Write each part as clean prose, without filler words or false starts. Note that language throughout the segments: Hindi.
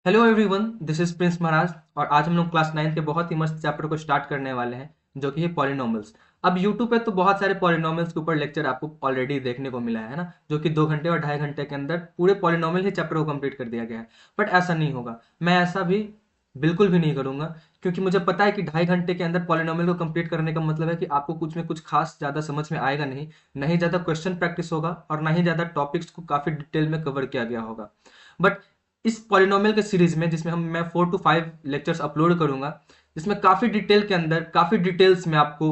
Hello everyone, this is Prince Maharaj. और आज हम लोग क्लास 9 के बहुत ही मस्त चैप्टर को स्टार्ट करने वाले हैं, जो कि है पॉलिनोमियल्स। अब यूट्यूब पे तो बहुत सारे पॉलिनोमियल्स के ऊपर लेक्चर आपको ऑलरेडी देखने को मिला है ना, जो कि 2 घंटे और 2.5 घंटे के अंदर पूरे पॉलिनोमियल ही चैप्टर को कंप्लीट कर दिया गया है। बट ऐसा नहीं होगा, मैं ऐसा भी बिल्कुल भी नहीं करूंगा, क्योंकि मुझे पता है कि 2.5 घंटे के अंदर पॉलिनोमियल को कंप्लीट करने का मतलब है कि आपको कुछ में कुछ खास ज़्यादा समझ में आएगा नहीं, ना ही ज़्यादा क्वेश्चन प्रैक्टिस होगा और ना ही ज़्यादा टॉपिक्स को काफ़ी डिटेल में कवर किया गया होगा। बट इस पॉलिनोमियल के सीरीज में, जिसमें मैं 4 to 5 लेक्चर्स अपलोड करूंगा, जिसमें काफी डिटेल के अंदर काफी डिटेल्स में आपको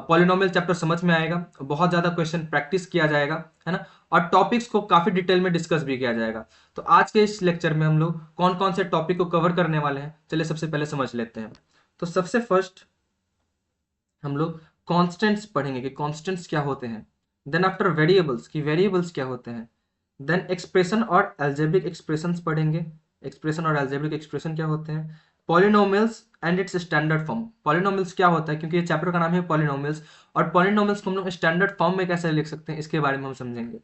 पॉलिनोमियल चैप्टर समझ में आएगा, बहुत ज्यादा क्वेश्चन प्रैक्टिस किया जाएगा, है ना। और टॉपिक्स को काफी डिटेल में डिस्कस भी किया जाएगा। तो आज के इस लेक्चर में हम लोग कौन कौन से टॉपिक को कवर करने वाले हैं, चलिए सबसे पहले समझ लेते हैं। तो सबसे फर्स्ट हम लोग कॉन्स्टेंट्स पढ़ेंगे कि कॉन्स्टेंट्स क्या होते हैं। देन आफ्टर वेरिएबल्स की वेरिएबल्स क्या होते हैं। देन एक्सप्रेशन और एल्जेब्रिक एक्सप्रेशंस पढ़ेंगे, एक्सप्रेशन और एल्जेब्रिक एक्सप्रेशन क्या होते हैं। Polynomials and it's standard form, polynomials क्या होता है, क्योंकि ये चैप्टर का नाम है पॉलिनोमियल्स, और पॉलिनोमियल्स को हम लोग स्टैंडर्ड फॉर्म में कैसे लिख सकते हैं इसके बारे में हम समझेंगे।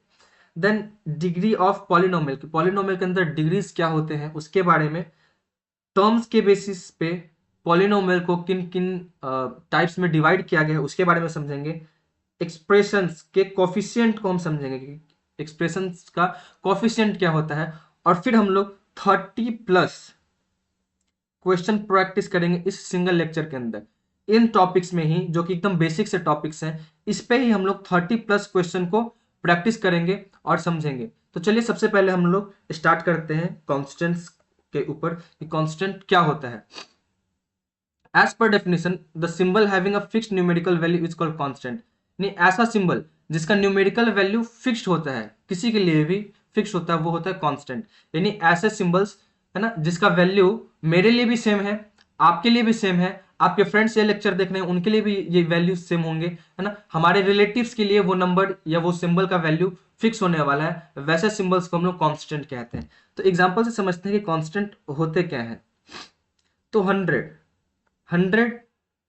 Then degree of polynomial, polynomial के अंदर डिग्रीज क्या होते हैं उसके बारे में। टर्म्स के बेसिस पे पॉलिनोमियल को किन किन टाइप्स में डिवाइड किया गया है उसके बारे में समझेंगे। एक्सप्रेशंस के कोफिशिएंट को हम समझेंगे कि एक्सप्रेशंस का कोफिशिएंट क्या होता है। और फिर हम लोग 30+ क्वेश्चन प्रैक्टिस करेंगे इस सिंगल लेक्चर के अंदर, इन टॉपिक्स में ही, जो कि एकदम बेसिक से टॉपिक्स हैं। इस पे ही हम लोग 30+ क्वेश्चन को प्रैक्टिस करेंगे और समझेंगे। तो चलिए सबसे पहले हम लोग स्टार्ट करते हैं कॉन्स्टेंट्स के ऊपर कि कांस्टेंट क्या होता है। As per definition, the symbol having a fixed numerical value is called constant. नहीं, ऐसा सिंबल जिसका न्यूमेरिकल वैल्यू फिक्स्ड होता है, किसी के लिए भी फिक्स्ड होता है, वो होता है कांस्टेंट। यानी ऐसे सिंबल्स, है ना, जिसका वैल्यू मेरे लिए भी सेम है, आपके लिए भी सेम है, आपके फ्रेंड्स ये लेक्चर देख रहे हैं उनके लिए भी ये वैल्यू सेम होंगे, है ना। हमारे रिलेटिव्स के लिए वो नंबर या वो सिंबल का वैल्यू फिक्स होने वाला है, वैसे सिंबल्स को हम लोग कांस्टेंट कहते हैं। तो एग्जांपल से समझते हैं कि कांस्टेंट होते क्या है। तो 100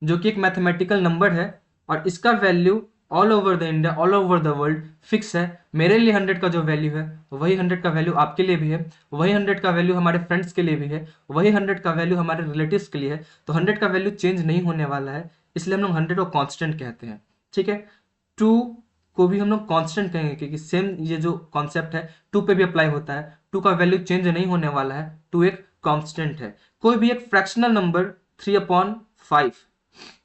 जो कि एक मैथमेटिकल नंबर है, और इसका value all over the India, all over the world fix है। मेरे लिए 100 का जो वैल्यू है, वही 100 का वैल्यू आपके लिए भी है, वही 100 का वैल्यू हमारे फ्रेंड्स के लिए भी है, वही 100 का वैल्यू हमारे रिलेटिव्स के लिए है। तो 100 का वैल्यू चेंज नहीं होने वाला है, इसलिए हम लोग 100 को कांस्टेंट कहते हैं। ठीक है। 2 को भी हम लोग कांस्टेंट कहेंगे, क्योंकि सेम ये जो कॉन्सेप्ट है 2 पे भी अप्लाई होता है। 2 का वैल्यू चेंज नहीं होने वाला है, 2 एक कांस्टेंट है। कोई भी एक फ्रैक्शनल नंबर 3/5,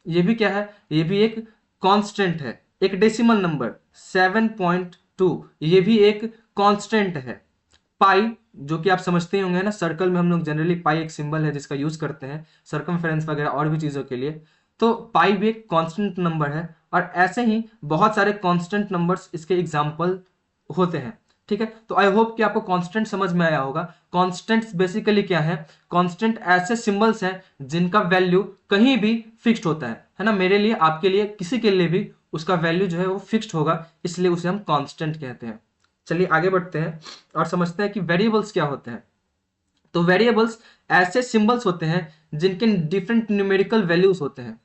ये भी क्या है, ये भी एक कांस्टेंट है। एक डेसिमल नंबर 7.2, ये भी एक कांस्टेंट है। पाई, जो कि आप समझते ही होंगे ना, सर्कल में हम लोग जनरली पाई एक सिंबल है जिसका यूज करते हैं सर्कमफेरेंस वगैरह और भी चीजों के लिए। तो पाई भी एक कांस्टेंट नंबर है, और ऐसे ही बहुत सारे कांस्टेंट नंबर्स इसके एग्जाम्पल होते हैं। ठीक है। तो आई होप कि आपको कांस्टेंट समझ में आया होगा। कांस्टेंट्स बेसिकली क्या है, कांस्टेंट ऐसे सिंबल्स हैं जिनका वैल्यू कहीं भी फिक्स्ड होता है ना। मेरे लिए, आपके लिए, किसी के लिए भी उसका वैल्यू जो है वो फिक्स्ड होगा, इसलिए उसे हम कांस्टेंट कहते हैं। चलिए आगे बढ़ते हैं और समझते हैं कि वेरिएबल्स क्या होते हैं। तो वेरिएबल्स ऐसे सिंबल्स होते हैं जिनके डिफरेंट न्यूमेरिकल वैल्यूज होते हैं,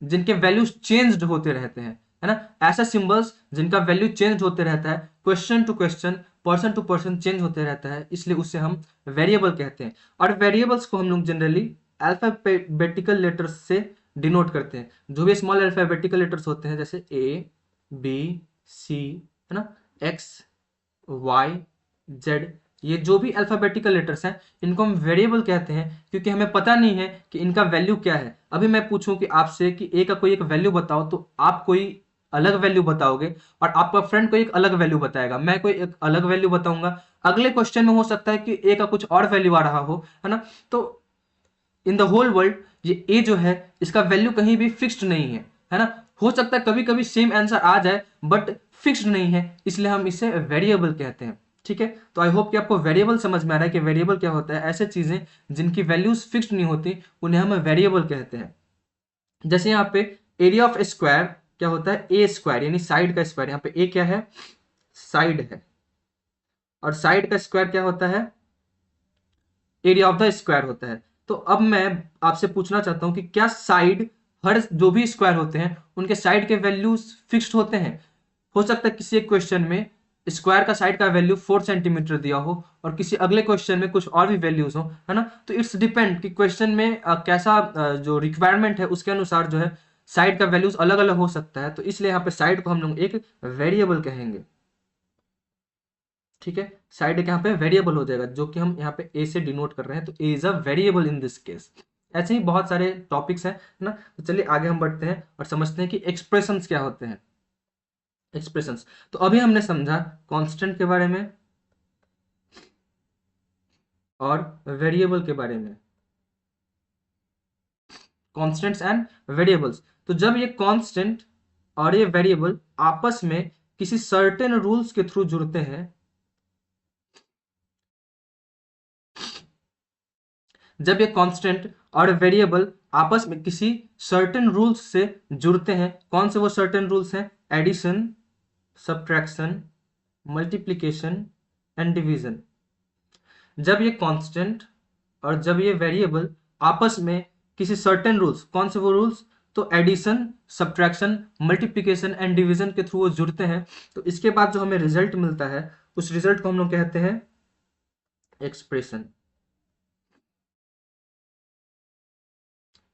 जिनके वैल्यूज चेंज्ड होते रहते हैं, है ना। ऐसा सिंबल्स जिनका वैल्यू चेंज होते रहता है, question to question, person to person change होते रहता है, इसलिए उसे हम वेरिएबल कहते हैं। और वेरिएबल्स को हम लोग जनरली अल्फाबेटिकल लेटर्स से डिनोट करते हैं। जो भी स्मॉल अल्फाबेटिकल लेटर्स होते हैं, जैसे ए, बी, सी, है ना, एक्स, वाई, जेड, ये जो भी अल्फाबेटिकल लेटर्स हैं, इनको हम वेरिएबल कहते हैं, क्योंकि हमें पता नहीं है कि इनका वैल्यू क्या है। अभी मैं पूछूं कि आपसे कि ए का कोई एक वैल्यू बताओ, तो आप कोई अलग वैल्यू बताओगे, और आपका फ्रेंड कोई एक अलग वैल्यू बताएगा, मैं कोई एक अलग वैल्यू बताऊंगा। अगले क्वेश्चन में हो सकता है कि ए का कुछ और वैल्यू आ रहा हो, है ना। तो इन द होल वर्ल्ड ये ए जो है, इसका वैल्यू कहीं भी फिक्स्ड नहीं है ना। हो सकता है कभी कभी सेम आंसर आ जाए, बट फिक्स्ड नहीं है, इसलिए हम इसे वेरिएबल कहते हैं। ठीक है। तो आई होप कि आपको वेरिएबल समझ में आ रहा है कि वेरिएबल क्या होता है। ऐसे चीजें जिनकी वैल्यूज फिक्स्ड नहीं होती, उन्हें हम वेरिएबल कहते हैं। जैसे यहाँ पे एरिया ऑफ स्क्वायर क्या होता है, ए स्क्वायर, यानी साइड का स्क्वायर। यहाँ पे ए क्या है, साइड है, और साइड का स्क्वायर क्या होता है, एरिया ऑफ द स्क्वायर होता है। तो अब मैं आपसे पूछना चाहता हूं कि क्या साइड, हर जो भी स्क्वायर होते हैं उनके साइड के वैल्यूज फिक्स्ड होते हैं। हो सकता है किसी एक क्वेश्चन में स्क्वायर का साइड का वैल्यू 4 सेंटीमीटर दिया हो और किसी अगले क्वेश्चन में कुछ और भी वैल्यूज हो, है ना, तो इट्स डिपेंड कि क्वेश्चन में कैसा जो रिक्वायरमेंट है उसके अनुसार जो है साइड का वैल्यूज अलग अलग हो सकता है। तो इसलिए यहाँ पे साइड को हम लोग एक वेरिएबल कहेंगे। ठीक है, साइड एक यहाँ पे वेरिएबल हो जाएगा, जो कि हम यहाँ पे ए से डिनोट कर रहे हैं, तो A is a variable in this case. ऐसे ही बहुत सारे टॉपिक्स हैं, है ना। तो चलिए आगे हम बढ़ते हैं और समझते हैं कि एक्सप्रेशंस क्या होते हैं। एक्सप्रेशंस, तो अभी हमने समझा कांस्टेंट के बारे में और वेरिएबल के बारे में, कांस्टेंट्स एंड वेरिएबल्स। तो जब ये कांस्टेंट और ये वेरिएबल आपस में किसी सर्टेन रूल्स के थ्रू जुड़ते हैं, जब ये कांस्टेंट और वेरिएबल आपस में किसी सर्टेन रूल्स से जुड़ते हैं, कौन से वो सर्टेन रूल्स हैं? Addition, subtraction, multiplication and division. जब ये कांस्टेंट और जब ये वेरिएबल आपस में किसी सर्टेन रूल्स, कौन से वो रूल्स? तो addition, subtraction, multiplication and division के थ्रू वो जुड़ते हैं, तो इसके बाद जो हमें रिजल्ट मिलता है उस रिजल्ट को हम लोग कहते हैं एक्सप्रेशन।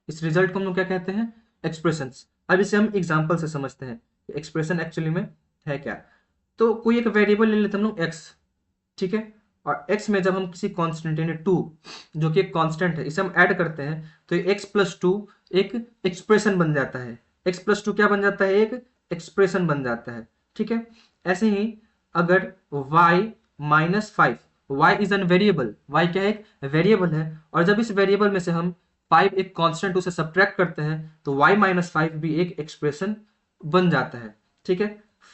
इस रिजल्ट को हम लोग क्या कहते हैं? एक्सप्रेशंस। अब इसे हम एग्जांपल से समझते हैं एक्सप्रेशन एक्चुअली में है क्या। तो कोई एक वेरिएबल ले लेते हैं हम लोग एक्स, ठीक है, और x में जब हम किसी कांस्टेंट यानी 2 जो कि एक कांस्टेंट है इसे हम ऐड करते हैं, तो ये x प्लस 2 एक एक्सप्रेशन बन जाता है। x प्लस 2 क्या बन जाता है? एक एक्सप्रेशन बन जाता है। ठीक है, ऐसे ही अगर y minus 5, y is an variable, y क्या है? एक वेरिएबल है, और जब इस वेरिएबल में से हम 5 एक कांस्टेंट उसे सब्ट्रैक्ट करते हैं तो y माइनस 5 भी एक एक्सप्रेशन बन जाता है। ठीक है,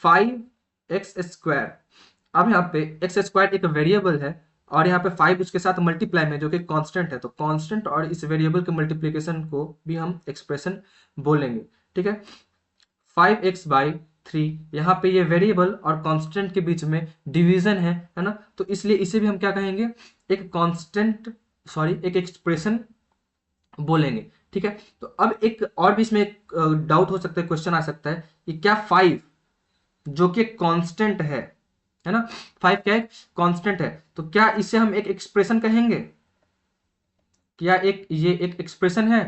5x स्क्वायर, अब यहाँ पे एक्स स्क्वायर एक वेरिएबल है और यहाँ पे 5 उसके साथ मल्टीप्लाई में जो कि कांस्टेंट है, तो कांस्टेंट और इस वेरिएबल के मल्टीप्लिकेशन को भी हम एक्सप्रेशन बोलेंगे। ठीक है, 5x/3, यहाँ पे ये वेरिएबल और कांस्टेंट के बीच में डिवीजन है ना, तो इसलिए इसे भी हम क्या कहेंगे? एक कांस्टेंट, सॉरी, एक एक्सप्रेशन बोलेंगे। ठीक है, तो अब एक और भी इसमें एक डाउट हो सकता है, क्वेश्चन आ सकता है कि क्या 5 जो कि कांस्टेंट है ना, 5 क्या है? कांस्टेंट है, तो क्या इसे हम एक एक्सप्रेशन कहेंगे? क्या एक ये एक एक्सप्रेशन है?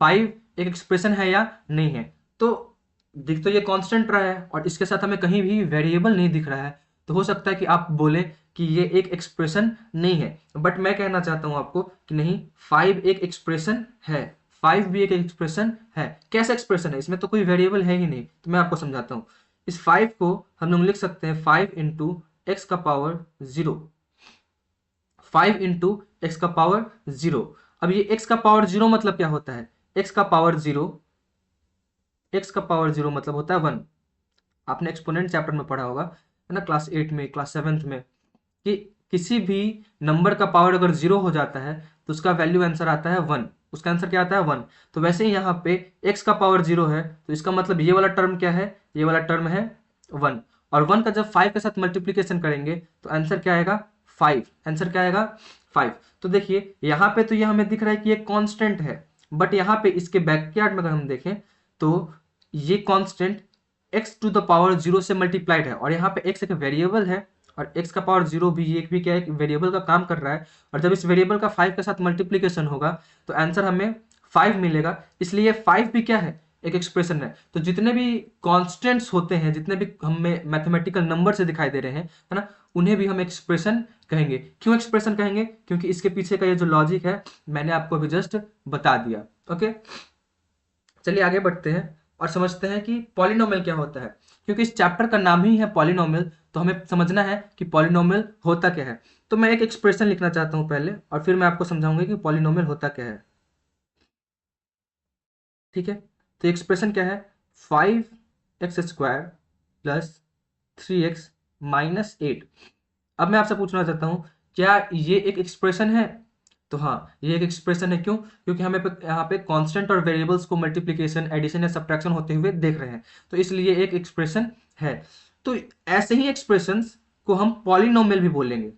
5 एक एक्सप्रेशन है या नहीं है? तो दिख तो ये कांस्टेंट रहा है और इसके साथ हमें कहीं भी वेरिएबल नहीं दिख रहा है, तो हो सकता है कि आप बोले कि ये एक एक्सप्रेशन नहीं है, बट मैं कहना चाहता हूं आपको कि नहीं, 5 एक एक्सप्रेशन है, 5 भी एक एक्सप्रेशन है। कैसा एक्सप्रेशन है? इसमें तो कोई वेरिएबल है ही नहीं, तो मैं आपको समझाता हूँ। इस 5 को हम लोग लिख सकते हैं 5 इंटू एक्स का पावर 0, 5 इंटू एक्स का पावर 0। अब ये एक्स का पावर 0 मतलब क्या होता है? एक्स का पावर 0, एक्स का पावर 0 मतलब होता है 1। आपने एक्सपोनेंट चैप्टर में पढ़ा होगा, है ना, क्लास 8 में, क्लास 7 में, कि किसी भी नंबर का पावर अगर 0 हो जाता है तो उसका वैल्यू आंसर आता है 1, उसका आंसर क्या आता है? 1। तो वैसे ही यहाँ पे x का पावर 0 है, तो इसका मतलब ये वाला टर्म क्या है? ये वाला टर्म है 1, और 1 का जब 5 के साथ मल्टीप्लीकेशन करेंगे तो आंसर क्या आएगा? 5। आंसर क्या आएगा? 5। तो देखिए यहाँ पे तो ये हमें दिख रहा है कि ये कांस्टेंट है, बट यहाँ पे इसके बैकयार्ड में अगर हम देखें तो ये constant x to the power 0 से मल्टीप्लाइड है, और यहाँ पे x एक वेरिएबल है और x का पावर 0 भी, ये भी क्या है? एक वेरिएबल का काम कर रहा है, और जब इस वेरिएबल का 5 के साथ मल्टीप्लीकेशन होगा तो आंसर हमें 5 मिलेगा, इसलिए 5 भी क्या है? एक एक्सप्रेशन है। तो जितने भी कांस्टेंट्स होते हैं, जितने भी हमें मैथमेटिकल नंबर से दिखाई दे रहे हैं, है ना, उन्हें भी हम एक्सप्रेशन कहेंगे। क्यों एक्सप्रेशन कहेंगे? क्योंकि इसके पीछे का ये जो लॉजिक है मैंने आपको अभी जस्ट बता दिया। ओके, चलिए आगे बढ़ते हैं और समझते हैं कि पॉलिनोमियल क्या होता है। क्योंकि इस चैप्टर का नाम ही है पॉलिनोमियल, तो हमें समझना है कि पॉलिनोमियल होता क्या है। तो मैं एक एक्सप्रेशन लिखना चाहता हूं पहले, और फिर मैं आपको समझाऊंगा कि पॉलिनोमियल होता क्या है। ठीक है, तो एक्सप्रेशन क्या है? 5x² plus 3x-8। अब मैं आपसे पूछना चाहता हूं, क्या ये एक एक्सप्रेशन है? तो हाँ, ये एक एक्सप्रेशन है। क्यों? क्योंकि हमें यहाँ पे कांस्टेंट और वेरिएबल्स को मल्टीप्लिकेशन, एडिशन या सब्ट्रैक्शन होते हुए देख रहे हैं, तो इसलिए एक एक्सप्रेशन है। तो ऐसे ही एक्सप्रेशंस को हम पॉलिनोमियल भी बोलेंगे।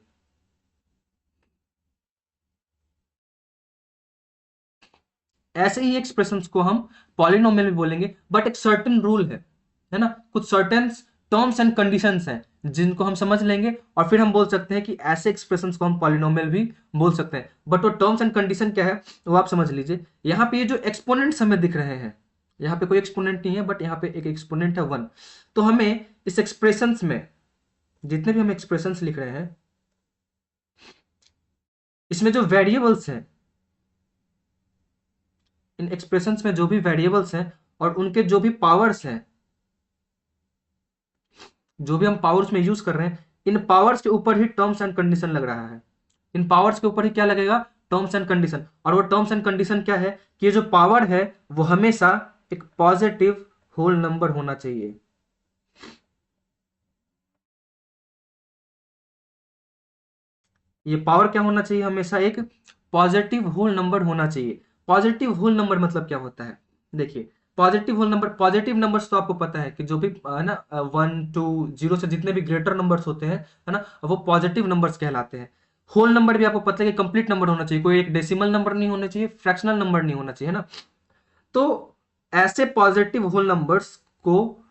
ऐसे ही एक्सप्रेशंस को हम पॉलिनोमियल भी बोलेंगे, बट एक सर्टेन रूल है ना, कुछ सर्टेन टर्म्स एंड कंडीशंस हैं जिनको हम समझ लेंगे और फिर हम बोल सकते हैं कि ऐसे एक्सप्रेशंस को हम पॉलिनोमियल भी बोल सकते हैं। बट वो टर्म्स एंड कंडीशन क्या है वो आप समझ लीजिए। यहाँ पे ये जो एक्सपोनेंट्स हमें दिख रहे हैं, यहाँ पे कोई एक्सपोनेंट नहीं है बट यहाँ पे एक एक्सपोनेंट है 1। तो हमें इस एक्सप्रेशंस में जितने भी हम एक्सप्रेशंस लिख रहे हैं, इसमें जो वेरिएबल्स हैं, इन एक्सप्रेशंस में जो भी वेरिएबल्स हैं और उनके जो भी पावर्स हैं, जो भी हम पावर्स में यूज कर रहे हैं, इन पावर्स के ऊपर ही टर्म्स एंड कंडीशन लग रहा है। इन पावर्स के ऊपर ही क्या लगेगा? Terms and condition. और वो टर्म्स एंड कंडीशन क्या है कि ये जो पावर है वो हमेशा एक पॉजिटिव होल नंबर होना चाहिए। ये पावर क्या होना चाहिए? हमेशा एक पॉजिटिव होल नंबर होना चाहिए। पॉजिटिव होल नंबर मतलब क्या होता है? देखिए, positive whole number, positive numbers तो आपको पता है कि जो भी है ना 1 2 0 से जितने भी ग्रेटर नंबर्स होते हैं, है ना, वो पॉजिटिव नंबर्स कहलाते हैं। होल नंबर भी आपको पता है कि कंप्लीट नंबर होना चाहिए, कोई एक डेसिमल नंबर नहीं होना चाहिए, फ्रैक्शनल नंबर नहीं होना चाहिए, है ना। तो ऐसे पॉजिटिव होल नंबर्स को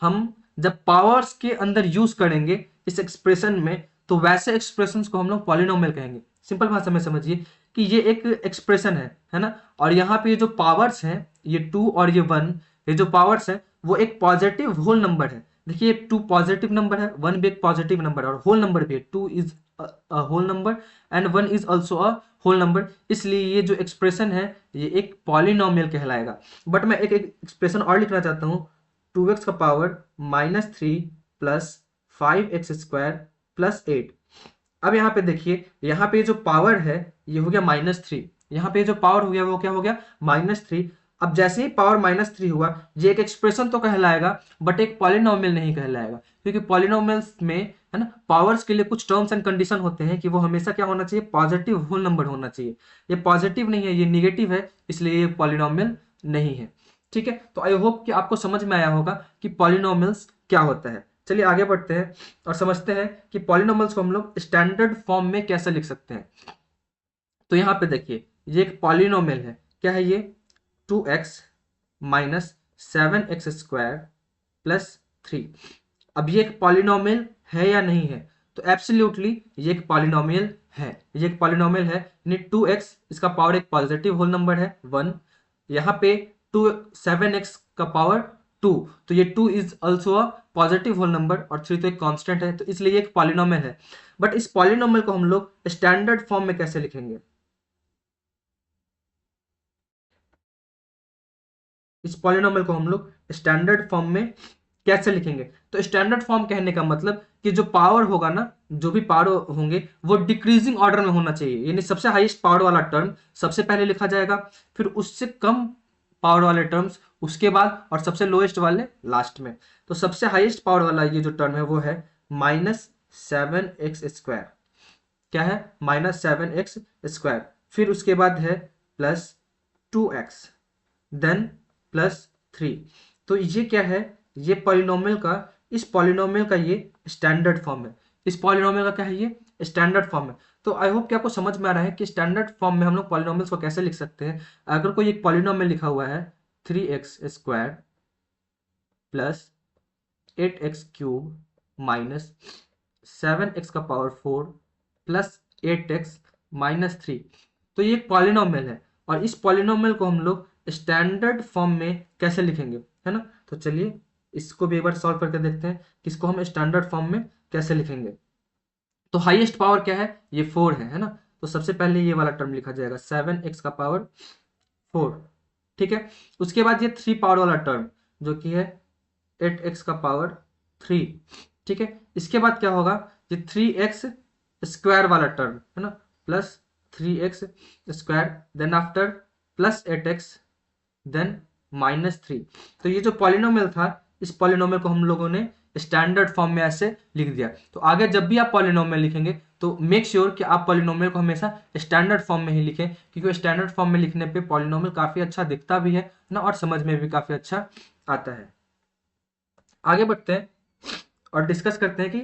हम जब पावर्स के अंदर यूज करेंगे इस एक्सप्रेशन में, तो वैसे एक्सप्रेशंस को हम लोग पॉलिनोमियल कहेंगे। सिंपल भाषा में समझिए कि ये एक एक्सप्रेशन है ना, और यहाँ पे ये जो पावर्स हैं, ये 2 और ये 1, ये जो पावर्स हैं वो एक पॉजिटिव होल नंबर है। देखिए 2 पॉजिटिव नंबर है, 1 भी एक पॉजिटिव नंबर है और होल नंबर भी है। 2 is a whole number and 1 is also a whole number, इसलिए ये जो एक्सप्रेशन है ये एक पॉलिनोमियल कहलाएगा। बट मैं एक एक्सप्रेशन और लिखना चाहता हूँ, 2x का पावर -3 प्लस 5x² प्लस 8। अब यहाँ पे देखिए, यहाँ पे जो पावर है ये हो गया -3, यहाँ पे जो पावर हो गया वो क्या हो गया? -3। अब जैसे ही पावर -3 हुआ, ये एक एक्सप्रेशन तो कहलाएगा बट एक पॉलिनोमियल नहीं कहलाएगा, क्योंकि पॉलिनोमियल्स में, है ना, पावर्स के लिए कुछ टर्म्स एंड कंडीशन होते हैं कि वो हमेशा क्या होना चाहिए? पॉजिटिव होल नंबर होना चाहिए। ये पॉजिटिव नहीं है, ये निगेटिव है, इसलिए ये पॉलिनोमियल नहीं है। ठीक है, तो आई होप कि आपको समझ में आया होगा कि पॉलिनोमियल्स क्या होता है। चलिए आगे बढ़ते हैं और समझते हैं कि पॉलिनोमियल्स को हम लोग स्टैंडर्ड फॉर्म में कैसे लिख सकते हैं। तो यहाँ पे देखिए, ये एक पॉलिनोमियल है। क्या है ये? 2x minus 7x² plus 3। अब ये एक पॉलिनोमियल है या नहीं है? तो एब्सोल्युटली ये एक पॉलिनोमियल है। ये एक पॉलिनोमियल है, यानी 2x, इसका पावर एक पॉजिटिव होल नंबर है 1। यहाँ पे 7x का पावर 2, तो ये 2 is also a positive whole number और 3 तो एक कांस्टेंट है, तो इसलिए ये एक पॉलिनोमियल है। बट इस पॉलिनोमियल को हम लोग स्टैंडर्ड फॉर्म में कैसे लिखेंगे? इस पॉलिनोमियल को हम लोग स्टैंडर्ड फॉर्म में कैसे लिखेंगे? तो स्टैंडर्ड फॉर्म कहने का मतलब कि जो पावर होगा ना, जो भी पावर होंगे वो डिक्रीजिंग ऑर्डर में होना चाहिए, यानी सबसे हाईएस्ट पावर वाला टर्म सबसे पहले लिखा जाएगा, फिर उससे कम पावर वाले टर्म्स उसके बाद, और सबसे लोएस्ट वाले लास्ट में। तो सबसे हाईएस्ट पावर वाला ये जो टर्म है वो है -7x²। क्या है? -7x²। फिर उसके बाद है +2x, देन +3। तो ये क्या है? ये पॉलिनोमियल का, इस पॉलिनोमियल का ये स्टैंडर्ड फॉर्म है। इस पॉलिनोमियल का क्या है? ये स्टैंडर्ड फॉर्म है। तो आई होप कि आपको समझ में आ रहा है कि स्टैंडर्ड फॉर्म में हम लोग पॉलिनोमियल्स को कैसे लिख सकते हैं। अगर कोई एक पॉलिनोमियल लिखा हुआ है 3x² plus 8x³ minus 7x का पावर 4 प्लस 8x-3, तो ये एक पॉलिनोमियल है और इस पॉलिनोमियल को हम लोग स्टैंडर्ड फॉर्म में कैसे लिखेंगे, है ना। तो चलिए इसको भी एक बार सॉल्व करके देखते हैं कि इसको हम स्टैंडर्ड फॉर्म में कैसे लिखेंगे। तो हाईएस्ट पावर क्या है? ये 4 है ना। तो सबसे पहले ये वाला टर्म लिखा जाएगा 7x का पावर 4, ठीक है। उसके बाद ये 3 पावर वाला टर्म जो कि है 8x का पावर 3, ठीक है। इसके बाद क्या होगा? ये 3x² वाला टर्म, है ना, plus 3x², then after plus 8x, then -3। तो ये जो पॉलिनोमियल था, इस पॉलिनोमियल को हम लोगों ने स्टैंडर्ड फॉर्म में ऐसे लिख दिया। तो आगे जब भी आप पॉलिनोमियल लिखेंगे तो मेक श्योर कि आप पॉलिनोमियल को हमेशा स्टैंडर्ड फॉर्म में ही लिखें, क्योंकि स्टैंडर्ड फॉर्म में लिखने पे पॉलिनोमियल काफी अच्छा दिखता भी है ना, और समझ में भी काफी अच्छा आता है। आगे बढ़ते हैं और डिस्कस करते हैं कि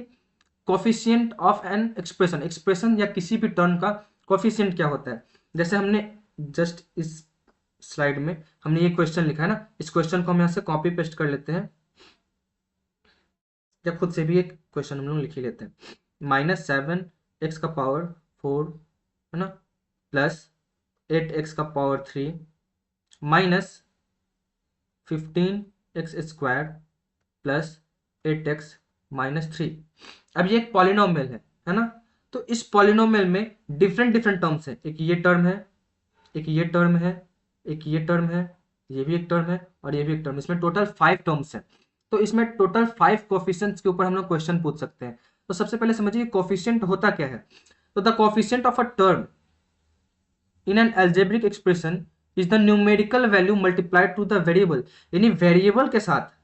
coefficient of an expression, expression या किसी भी टर्म का कोफिशिएंट क्या होता है। जैसे हमने जस्ट इस स्लाइड में हमने ये क्वेश्चन लिखा है ना, इस क्वेश्चन को हम यहाँ से कॉपी पेस्ट कर लेते हैं। या खुद से भी एक क्वेश्चन हम लोग लिख ही लेते हैं। -7x⁴ है ना, plus 8x⁴ minus 15x² plus 8x-3। अब ये एक पॉलिनोमियल है ना। तो इस पॉलिनोमियल में डिफरेंट डिफरेंट टर्म्स हैं, एक ये टर्म है, एक ये टर्म है, एक ये टर्म है, ये भी एक टर्म है और ये भी एक टर्म। इसमें टोटल 5 टर्म्स हैं। तो इसमें टोटल 5 कोफिशिएंट्स के ऊपर हम लोग क्वेश्चन पूछ सकते हैं। तो सबसे पहले समझिए कोफिशिएंट होता क्या है। तो the coefficient of a term in an algebraic expression is the numerical value multiplied to the variable. यानी वेरिएबल के साथ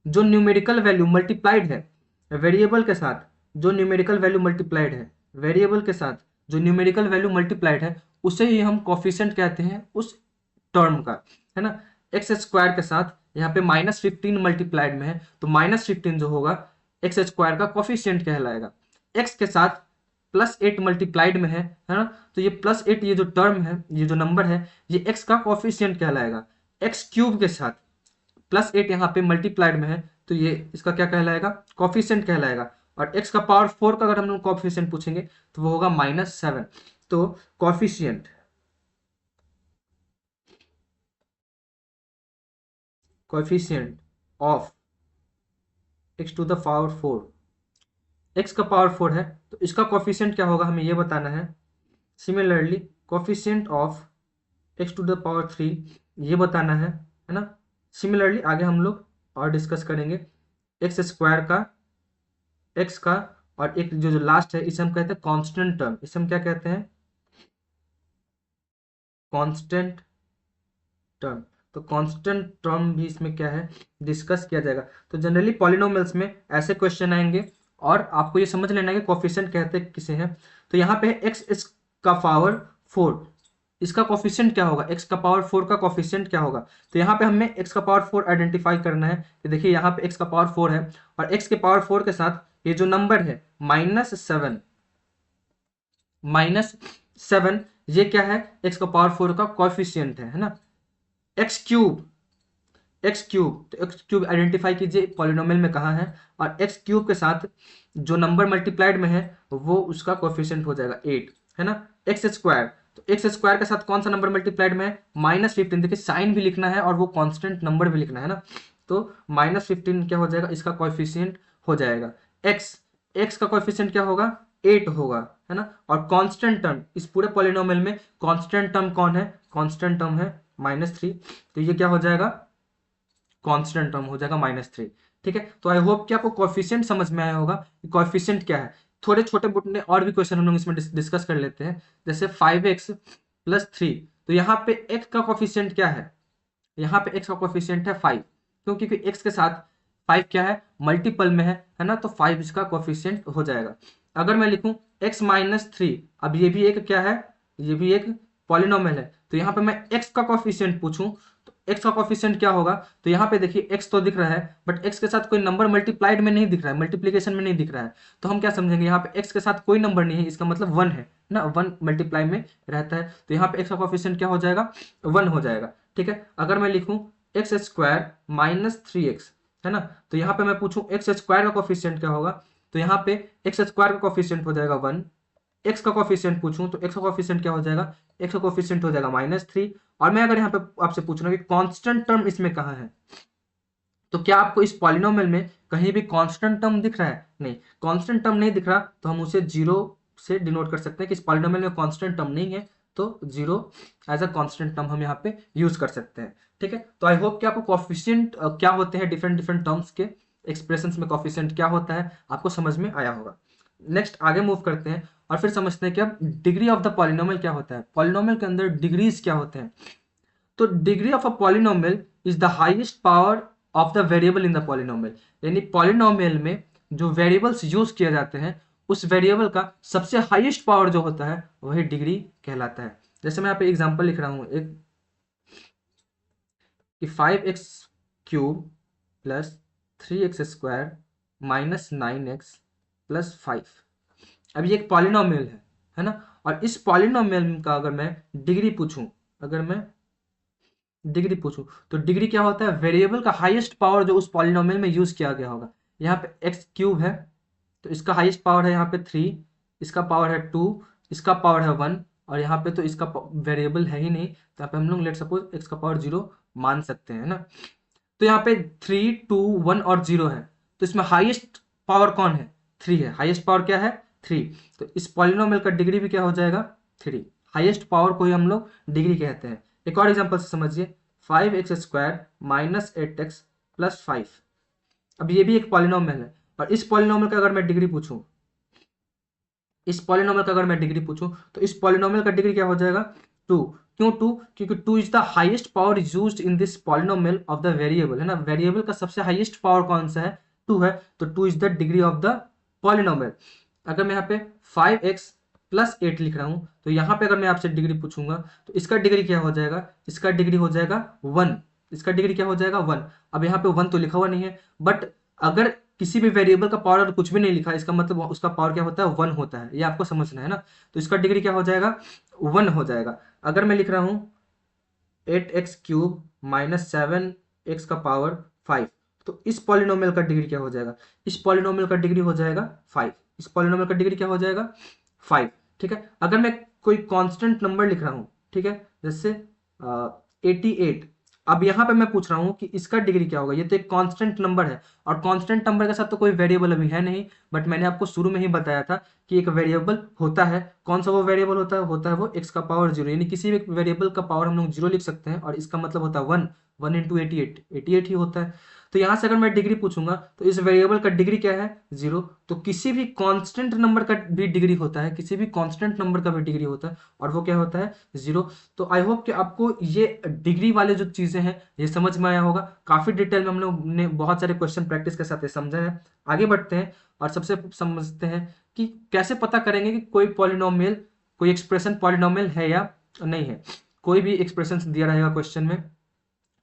जो न्यूमेरिकल वैल्यू मल्टीप्लाइड है, वेरिएबल के साथ जो न्यूमेरिकल वैल्यू मल्टीप्लाइड है, वेरिएबल के साथ जो न्यूमेरिकल वैल्यू मल्टीप्लाइड है, उसे ही हम कोफिशिएंट कहते हैं उस टर्म का, है ना। x² के साथ यहाँ पे -15 मल्टीप्लाइड में है, तो -15 जो होगा x² का कोफिशिएंट कहलाएगा। x के साथ +8 मल्टीप्लाइड में है ना, तो ये +8 ये जो टर्म है, ये जो नंबर है, ये x का कोफिशिएंट कहलाएगा। x³ के साथ +8 यहाँ पे मल्टीप्लाइड में है, तो ये इसका क्या कहलाएगा, कोफिशिएंट कहलाएगा। और x⁴ का अगर हम लोग कोफिशिएंट पूछेंगे तो वो होगा -7। तो कोफिशिएंट ऑफ x⁴ x⁴ है, तो इसका कोफिशिएंट क्या होगा हमें ये बताना है। सिमिलरली कोफिशिएंट ऑफ x⁴ ये बताना है ना। सिमिलरली आगे हम लोग और डिस्कस करेंगे x² का, x का, और एक जो लास्ट है इसे हम कहते हैं कांस्टेंट टर्म। इसे हम क्या कहते हैं, कांस्टेंट टर्म। तो कांस्टेंट टर्म भी इसमें क्या है, डिस्कस किया जाएगा। तो जनरली पॉलिनोमियल्स में ऐसे क्वेश्चन आएंगे और आपको ये समझ लेना है कि कोफिशिएंट कहते किसे हैं। तो यहाँ पे x⁴ इसका कोफिशिएंट क्या होगा, x⁴ का कोफिशिएंट क्या होगा। तो यहाँ पे हमें x⁴ आइडेंटिफाई करना है कि देखिए यहाँ पे x⁴ है और x⁴ के साथ ये जो नंबर है -7 ये क्या है, x⁴ का कोफिशिएंट है ना। x³ तो x³ आइडेंटिफाई कीजिए पॉलिनोमियल में कहाँ है, और x³ के साथ जो नंबर मल्टीप्लाइड में है वो उसका कोफिशिएंट हो जाएगा 8, है ना। x², तो x² के साथ कौन सा नंबर मल्टीप्लाइड में है, -15। देखिए साइन भी लिखना है और वो कांस्टेंट नंबर भी लिखना है ना। तो -15 क्या हो जाएगा, इसका कोफिशिएंट हो जाएगा। x का कोफिशिएंट क्या होगा, 8 होगा, है ना। और कांस्टेंट टर्म इस पूरे पॉलिनोमियल में कांस्टेंट टर्म कौन है, कांस्टेंट टर्म है -3। तो ये क्या हो जाएगा, कांस्टेंट टर्म हो जाएगा -3। ठीक है, तो आई होप कि आपको कोफिशिएंट समझ में आया होगा कि कोफिशिएंट क्या है। थोड़े छोटे मोटे और भी क्वेश्चन हम लोग इसमें डिस्कस कर लेते हैं, जैसे 5x + 3। तो यहाँ पे x का कोफिशिएंट क्या है, यहाँ पे x का कोफिशिएंट है 5, क्योंकि x के साथ 5 क्या है, मल्टीपल में है ना। तो 5 इसका कोफिशिएंट हो जाएगा। अगर मैं लिखूं x - 3, अब ये भी एक क्या है, ये भी एक पॉलिनोमियल है। तो यहाँ पे मैं x का कोफिशिएंट पूछूं तो x का कोफिशिएंट क्या होगा। तो यहाँ पे देखिए x तो दिख रहा है, बट x के साथ कोई नंबर मल्टीप्लाइड में नहीं दिख रहा है, मल्टीप्लीकेशन में नहीं दिख रहा है। तो हम क्या समझेंगे, यहाँ पे x के साथ कोई नंबर नहीं है, इसका मतलब 1 है ना, 1 मल्टीप्लाई में रहता है। तो यहाँ पे x का कोफिशिएंट क्या हो जाएगा, 1 हो जाएगा। ठीक है, अगर मैं लिखूं x² - 3x, है ना। तो यहाँ पे मैं पूछूं x² का कोफिशिएंट क्या होगा। तो यहाँ पे x² का कोफिशिएंट हो जाएगा 1। x का कोफिशिएंट पूछूं तो x का कोफिशिएंट क्या हो जाएगा, x का कोफिशिएंट हो जाएगा -3। और मैं अगर यहाँ पे आपसे पूछ रहा हूँ कि कांस्टेंट टर्म इसमें कहाँ है, तो क्या आपको इस पॉलिनोमियल में कहीं भी कांस्टेंट टर्म दिख रहा है, नहीं। कांस्टेंट टर्म नहीं दिख रहा तो हम उसे 0 से डिनोट कर सकते हैं कि इस पॉलिनोमियल में कांस्टेंट टर्म नहीं है, तो 0 एज अ कांस्टेंट टर्म हम यहाँ पे यूज कर सकते हैं। ठीक है, तो आई होप कि आपको कोफिशिएंट क्या होते हैं, डिफरेंट डिफरेंट टर्म्स के एक्सप्रेशंस में कोफिशिएंट क्या होता है आपको समझ में आया होगा। नेक्स्ट आगे मूव करते हैं और फिर समझते हैं कि अब डिग्री ऑफ द पॉलिनोमियल क्या होता है, पॉलिनोमियल के अंदर डिग्रीज क्या होते हैं। तो degree of a polynomial is the highest power of the variable in the polynomial. यानी पॉलिनोमियल में जो वेरिएबल्स यूज किए जाते हैं उस वेरिएबल का सबसे हाईएस्ट पावर जो होता है वही डिग्री कहलाता है। जैसे मैं यहाँ पे एग्जांपल लिख रहा हूँ एक, कि 5x³ + 3x² - 9x + 5। अब ये एक पॉलिनोमियल है ना। और इस पॉलिनोमियल का अगर मैं डिग्री पूछूं, अगर मैं डिग्री पूछूं तो डिग्री क्या होता है, वेरिएबल का हाईएस्ट पावर जो उस पॉलिनोमियल में यूज किया गया होगा। यहाँ पे एक्स क्यूब है, तो इसका हाईएस्ट पावर है यहाँ पे 3, इसका पावर है 2, इसका पावर है 1, और यहाँ पे तो इसका वेरिएबल है ही नहीं, तो यहाँ पे हम लोग लेट सपोज एक्स का पावर 0 मान सकते हैं ना। तो यहाँ पे 3, 2, 1 और 0 है, तो इसमें हाईएस्ट पावर कौन है? 3 है। हाईएस्ट पावर क्या है? 3। तो इस पॉलिनोमियल का डिग्री भी क्या हो जाएगा? 3। हाईएस्ट पावर को ही हम लोग डिग्री कहते हैं। एक और एग्जांपल से समझिए, 5x² माइनस 8x प्लस 5। अब ये भी एक पॉलिनोमियल है, और इस पॉलिनोमियल का अगर मैं डिग्री पूछूं, तो इस पॉलिनोमियल का डिग्री क्या हो जाएगा? 2। क्यों 2? क्योंकि 2 is the highest power used in this polynomial of the variable, है ना। वेरिएबल का सबसे हाईएस्ट पावर कौन सा है? 2 है, तो 2 is the degree of the polynomial. अगर मैं यहाँ पे 5x प्लस 8 लिख रहा हूं, तो यहाँ पे अगर मैं आपसे डिग्री पूछूंगा, तो इसका डिग्री क्या हो जाएगा? इसका डिग्री हो जाएगा 1। इसका डिग्री क्या हो जाएगा? 1। अब यहाँ पे 1 तो लिखा हुआ नहीं है, बट अगर किसी भी वेरिएबल का पावर और कुछ भी नहीं लिखा, इसका मतलब उसका पावर क्या होता है? 1 होता है। ये आपको समझना है ना। तो इसका डिग्री क्या हो जाएगा? 1 हो जाएगा। अगर मैं लिख रहा हूं 8x³ माइनस 7x का पावर 5, तो इस पॉलिनोमियल का डिग्री क्या हो जाएगा? इस पॉलिनोमियल का डिग्री हो जाएगा 5। इस पॉलिनोमियल का डिग्री क्या हो जाएगा? 5। ठीक है। अगर मैं कोई कांस्टेंट नंबर लिख रहा हूं, ठीक है, जैसे 88, अब यहां पे मैं पूछ रहा हूं कि इसका डिग्री क्या होगा। ये तो एक कांस्टेंट नंबर है, और कांस्टेंट नंबर के साथ तो कोई वेरिएबल अभी है नहीं, बट मैंने आपको शुरू में ही बताया था कि एक वेरिएबल होता है। कौन सा वो वेरिएबल होता है वो x का पावर 0, यानी किसी भी वेरिएबल का पावर हम लोग 0 लिख सकते हैं, और इसका मतलब होता है 1। 1 इंटू 88 ही होता है। तो यहां से अगर मैं डिग्री पूछूंगा, तो इस वेरिएबल का डिग्री क्या है? 0। तो किसी भी कांस्टेंट नंबर का भी डिग्री होता है, किसी भी कांस्टेंट नंबर का भी डिग्री होता है, और वो क्या होता है? 0। तो आई होप कि आपको ये डिग्री वाले जो चीजें हैं ये समझ में आया होगा। काफी डिटेल में हम लोग ने बहुत सारे क्वेश्चन प्रैक्टिस के साथ ये समझा है। आगे बढ़ते हैं और सबसे समझते हैं कि कैसे पता करेंगे कि कोई पॉलिनोमियल, कोई एक्सप्रेशन पॉलिनोमियल है या नहीं है। कोई भी एक्सप्रेशन दिया रहेगा क्वेश्चन में,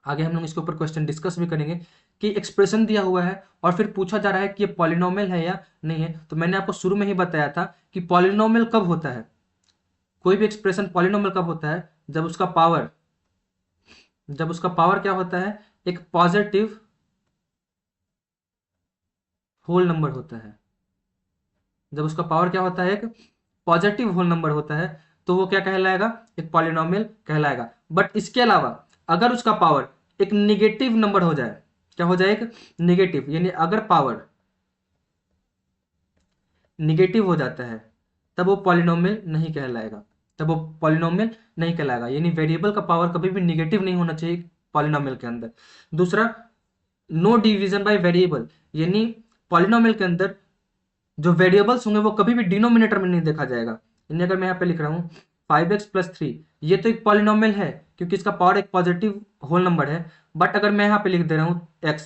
आगे हम लोग इसके ऊपर क्वेश्चन डिस्कस भी करेंगे कि एक्सप्रेशन दिया हुआ है और फिर पूछा जा रहा है कि ये पॉलिनोमियल है या नहीं है। तो मैंने आपको शुरू में ही बताया था कि पॉलिनोमियल कब होता है, कोई भी एक्सप्रेशन पॉलिनोमियल कब होता है? जब उसका पावर क्या होता है? एक पॉजिटिव होल नंबर होता है। जब उसका पावर क्या होता है? एक पॉजिटिव होल नंबर होता है, तो वो क्या कहलाएगा? एक पॉलिनोमियल कहलाएगा। बट इसके अलावा अगर उसका पावर एक निगेटिव नंबर हो जाए, क्या हो जाए? एक निगेटिव, यानी अगर पावर निगेटिव हो जाता है, तब वो पॉलिनोमियल नहीं कहलाएगा। यानी वेरिएबल का पावर कभी भी निगेटिव नहीं होना चाहिए पॉलिनोमियल के अंदर। दूसरा, नो डिवीजन बाय वेरिएबल, यानी पॉलिनोमियल के अंदर जो वेरिएबल्स होंगे वो कभी भी डिनोमिनेटर में नहीं देखा जाएगा। यानी अगर मैं यहाँ पे लिख रहा हूँ 5x प्लस 3, ये तो एक पॉलिनोमियल है क्योंकि इसका पावर एक पॉजिटिव होल नंबर है। बट अगर मैं यहाँ पे लिख दे रहा हूँ x,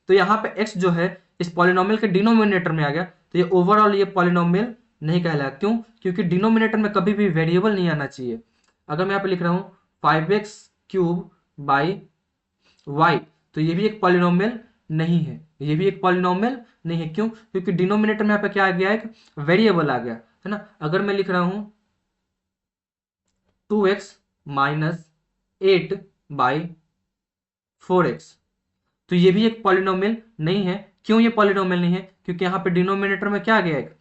तो यहाँ पे x जो है इस पॉलिनोमियल के डिनोमिनेटर में आ गया, तो ये ओवरऑल ये पॉलिनोमियल नहीं कहलाया। क्यों? क्योंकि डिनोमिनेटर में कभी भी वेरिएबल नहीं आना चाहिए। अगर मैं यहाँ पे लिख रहा हूँ 5x³ बाई y, तो ये भी एक पॉलिनोमियल नहीं है। क्यों? क्योंकि डिनोमिनेटर में यहाँ पे क्या आ गया? एक वेरिएबल आ गया, है ना। अगर मैं लिख रहा हूं 2x माइनस 8 बाई 4x, तो ये भी एक पॉलिनोमियल नहीं है। क्यों ये पॉलिनोमियल नहीं है? क्योंकि यहाँ पे डिनोमिनेटर में क्या आ गया? एक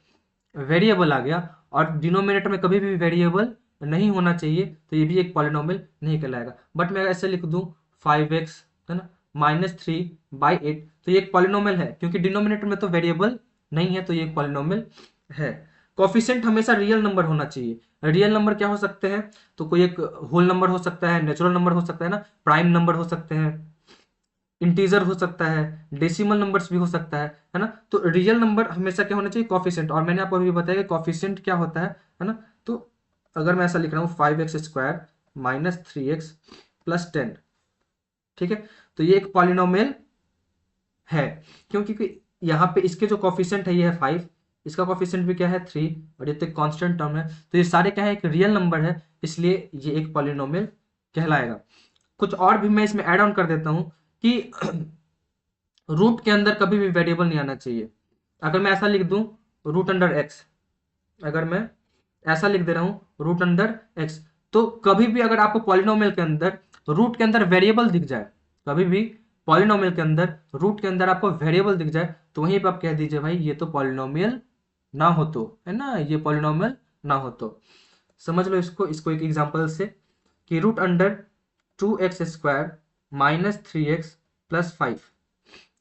वेरिएबल आ गया, और डिनोमिनेटर में कभी भी वेरिएबल नहीं होना चाहिए, तो ये भी एक पॉलिनोमियल नहीं कहलाएगा। बट मैं ऐसे लिख दूं 5x, है ना, -3/8, तो ये एक पॉलिनोमियल है क्योंकि डिनोमिनेटर में तो वेरिएबल नहीं है, तो ये एक पॉलिनोमियल है। कोफिशिएंट हमेशा रियल नंबर होना चाहिए। रियल नंबर क्या हो सकते हैं? तो कोई एक होल नंबर हो सकता है, नेचुरल नंबर हो सकता है ना, प्राइम नंबर हो सकते हैं, इंटीजर हो सकता है, डेसिमल नंबर्स भी हो सकता है ना। तो रियल नंबर हमेशा क्या होना चाहिए? कोफिशिएंट। और मैंने आपको अभी बताया कि कोफिशिएंट क्या होता है ना। तो अगर मैं ऐसा लिख रहा हूँ 5x² माइनस 3x प्लस 10, ठीक है, तो ये एक पॉलिनोमियल है। क्यों? क्योंकि यहाँ पे इसके जो कोफिशिएंट है ये है 5, इसका कोफिशिएंट भी क्या है? 3, और ये तो कांस्टेंट टर्म है, तो ये सारे क्या है? एक रियल नंबर है, इसलिए ये एक पॉलिनोमियल कहलाएगा। कुछ और भी मैं इसमें ऐड ऑन कर देता हूं कि रूट के अंदर कभी भी वेरिएबल नहीं आना चाहिए। अगर मैं ऐसा लिख दूं रूट अंडर एक्स, अगर मैं ऐसा लिख दे रहा हूं रूट अंडर एक्स, तो कभी भी अगर आपको पॉलिनोमियल के अंदर रूट के अंदर वेरिएबल दिख जाए, कभी भी पॉलिनोमियल के अंदर रूट के अंदर आपको वेरिएबल दिख जाए तो वहीं पे आप कह दीजिए भाई ये तो पॉलिनोमियल ना हो, तो है ना, ये पॉलिनोमियल ना हो। तो समझ लो इसको एक एग्जांपल से कि root under 2x² minus 3x plus 5,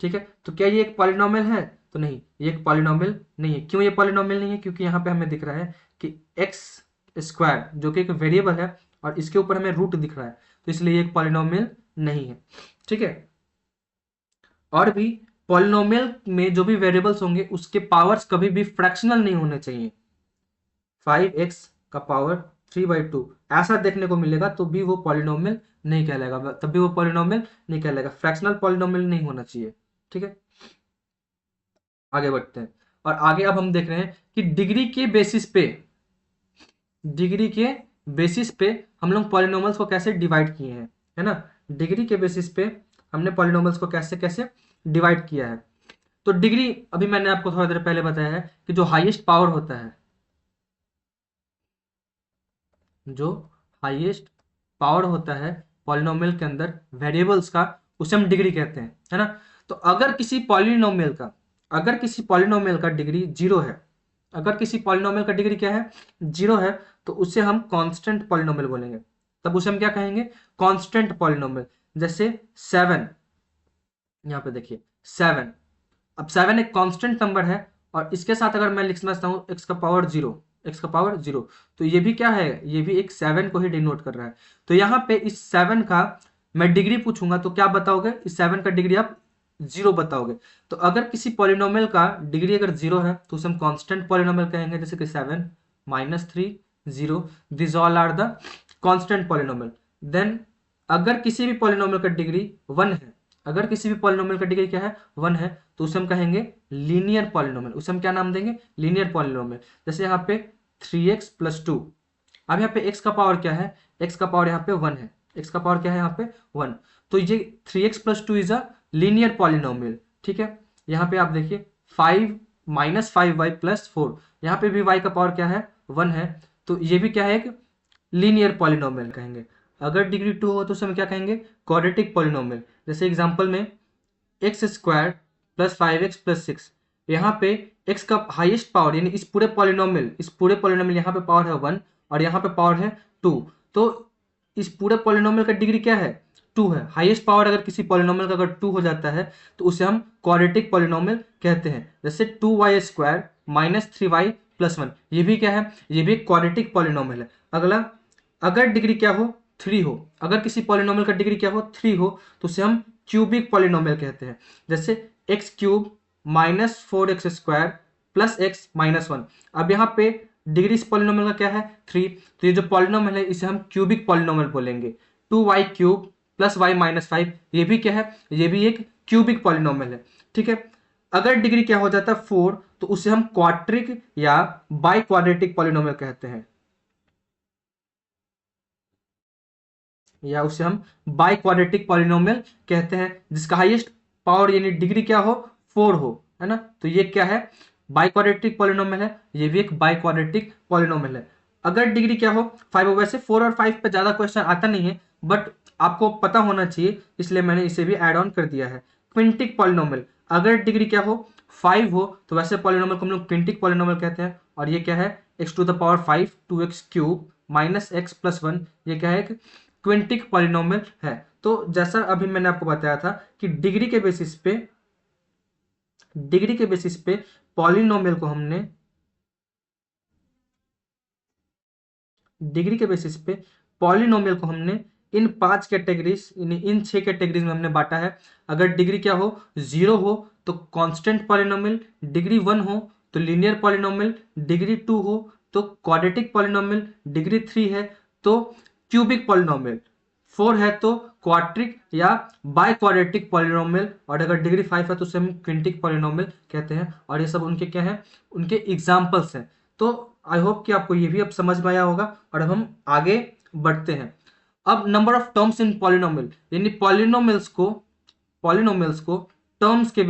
ठीक है। तो क्या ये एक पॉलिनोमियल है? तो नहीं, ये एक पॉलिनोमियल नहीं है। क्यों ये पॉलिनोमियल नहीं है? क्योंकि यहाँ पे हमें दिख रहा है कि एक्स स्क्वायर जो कि एक वेरिएबल है और इसके ऊपर हमें रूट दिख रहा है, तो इसलिए ये एक पॉलिनोमियल नहीं है, ठीक है। और भी पॉलिनोमियल में जो भी वेरिएबल्स होंगे उसके पावर्स कभी भी फ्रैक्शनल नहीं होने चाहिए। 5x का पावर 3/2 ऐसा देखने को मिलेगा तो भी वो पॉलिनोमियल नहीं कहलाएगा, तब भी वो पॉलिनोमियल नहीं कहलाएगा, फ्रैक्शनल पॉलिनोमियल नहीं होना चाहिए, ठीक है। आगे बढ़ते हैं और आगे अब हम देख रहे हैं कि डिग्री के बेसिस पे हम लोग पॉलिनोमियल्स को कैसे डिवाइड किए हैं, है ना। डिग्री के बेसिस पे हमने पॉलिनोमियल्स को कैसे कैसे डिवाइड किया है। तो डिग्री अभी मैंने आपको थोड़ा देर पहले बताया है कि जो हाईएस्ट पावर होता है, जो हाईएस्ट पावर होता है पॉलिनोमियल के अंदर वेरिएबल्स का, उसे हम डिग्री कहते हैं, है ना। तो अगर किसी पॉलिनोमियल का डिग्री जीरो है, अगर किसी पॉलिनोमियल का डिग्री क्या है, जीरो है, तो उसे हम कांस्टेंट पॉलिनोमियल बोलेंगे। तब उसे हम क्या कहेंगे? Constant polynomial. जैसे 7, यहाँ पे देखिए 7, अब 7 एक कांस्टेंट नंबर है और इसके साथ अगर मैं लिखना चाहता हूँ एक्स का पावर जीरो, तो ये भी क्या है, ये भी एक 7 को ही डिनोट कर रहा है। तो यहाँ पे इस 7 का मैं डिग्री पूछूंगा तो क्या बताओगे? इस 7 का डिग्री आप जीरो बताओगे। तो अगर किसी पॉलिनोमियल का डिग्री अगर जीरो है तो उसे हम कांस्टेंट पॉलिनोमियल कहेंगे, जैसे कि 7 minus 3 0, this all are the constant polynomial. Then अगर किसी भी पॉलिनोमियल का डिग्री 1 है, अगर किसी भी पॉलिनोमियल का डिग्री क्या है, 1 है, तो उसे हम कहेंगे लीनियर पॉलिनोमियल। उसे हम क्या नाम देंगे? Linear polynomial. जैसे यहाँ पे 3x प्लस 2, अब यहाँ पे x का पावर क्या है, x का पावर यहाँ पे 1 है, x का पावर क्या है यहाँ पे 1, तो ये 3x plus 2 is a linear polynomial, ठीक है। यहाँ पे आप देखिए 5 माइनस 5y प्लस 4, यहाँ पे भी y का पावर क्या है, 1 है, तो ये भी क्या है, एक लीनियर पॉलिनोमियल कहेंगे। अगर डिग्री 2 हो तो उसे हम क्या कहेंगे? Quadratic polynomial. जैसे एग्जांपल में x² प्लस 5x प्लस 6, यहाँ पे x का हाईएस्ट पावर यानी इस पूरे पॉलिनोमियल यहाँ पे पावर है 1 और यहाँ पे पावर है 2, तो इस पूरे पॉलिनोमियल का डिग्री क्या है? 2 है। हाईएस्ट पावर अगर किसी पॉलिनोमियल का अगर 2 हो जाता है तो उसे हम क्वाड्रेटिक पॉलिनोमियल कहते हैं। जैसे 2y² माइनस 3y प्लस 1, ये भी क्या है? ये भी क्वाड्रेटिक पॉलिनोमियल है। अगला, अगर डिग्री क्या हो? 3 हो, अगर किसी पॉलिनोमियल का डिग्री क्या हो? 3 हो, तो उसे हम क्यूबिक पॉलिनोमियल कहते हैं। जैसे x³ minus 4x² plus x minus 1, अब यहाँ पे डिग्री इस पॉलिनोमियल का क्या है? 3, तो ये जो पॉलिनोमियल है इसे हम क्यूबिक पॉलिनोमियल बोलेंगे। 2y³ प्लस y माइनस 5, ये भी क्या है? ये भी एक क्यूबिक पॉलिनोमियल है, ठीक है। अगर डिग्री क्या हो जाता है? 4, तो उसे हम क्वाड्रिक या बाई क्वाड्रेटिक पॉलिनोमियल कहते हैं, या उसे हम बाई क्वाड्रेटिक पॉलिनोमियल कहते हैं, जिसका हाईएस्ट पावर यानी डिग्री क्या हो? 4 हो, है ना। तो ये क्या है? बाई क्वाड्रेटिक पॉलिनोमियल है, ये भी एक बाई क्वाड्रेटिक पॉलिनोमियल है। अगर डिग्री क्या हो? 5 हो। वैसे 4 और 5 पे ज्यादा क्वेश्चन आता नहीं है, बट आपको पता होना चाहिए, इसलिए मैंने इसे भी एड ऑन कर दिया है। क्विंटिक पॉलिनोमियल, अगर डिग्री क्या हो? 5 हो, तो वैसे पॉलिनोमियल को हम लोग क्विंटिक पॉलिनोमियल कहते हैं। और ये क्या है? x⁵ 2x³ minus x plus 1, ये क्या है? एक क्विंटिक पॉलिनोमियल है। तो जैसा अभी मैंने आपको बताया था कि डिग्री के बेसिस पे पॉलिनोमियल को हमने डिग्री के बेसिस पे पॉलिनोमियल को हमने इन 5 कैटेगरीज इन 6 कैटेगरीज में हमने बांटा है। अगर डिग्री क्या हो? 0 हो तो कांस्टेंट पॉलिनोमियल, डिग्री 1 हो तो लीनियर पॉलिनोमियल, डिग्री 2 हो तो क्वाड्रेटिक पॉलिनोमियल, डिग्री 3 है तो क्यूबिक पॉलिनोमियल, 4 है तो क्वाड्रिक या बाय क्वाड्रेटिक पॉलिनोमियल, और अगर डिग्री 5 है तो उसे हम क्विंटिक पॉलिनोमियल कहते हैं। और ये सब उनके क्या है? उनके एग्जाम्पल्स हैं। तो आई होप कि आपको ये भी अब समझ में आया होगा और अब हम आगे बढ़ते हैं। अब number of terms in polynomial, यानी पॉलिनोमियल्स को टर्म्स के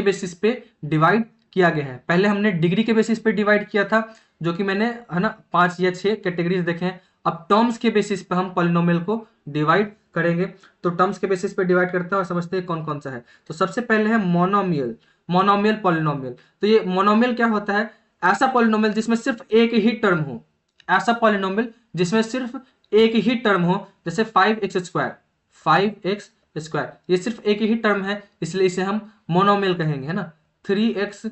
बेसिस पे डिवाइड किया गया है। पहले हमने डिग्री के बेसिस पे डिवाइड किया था, जो कि मैंने, है ना, 5 या 6 कैटेगरीज देखे हैं। अब टर्म्स के बेसिस पे हम पॉलिनोमियल को डिवाइड करेंगे तो टर्म्स के बेसिस पे डिवाइड करते हैं और समझते हैं कौन कौन सा है। तो सबसे पहले है मोनोमियल, मोनोमियल पॉलिनोमियल। तो ये मोनोमियल क्या होता है? ऐसा पॉलिनोमियल जिसमें सिर्फ एक ही टर्म हो, ऐसा पॉलिनोमियल जिसमें सिर्फ एक ही टर्म हो, जैसे 5x², 5x², ये सिर्फ एक ही टर्म है इसलिए इसे हम मोनोमियल कहेंगे, है ना। 3x³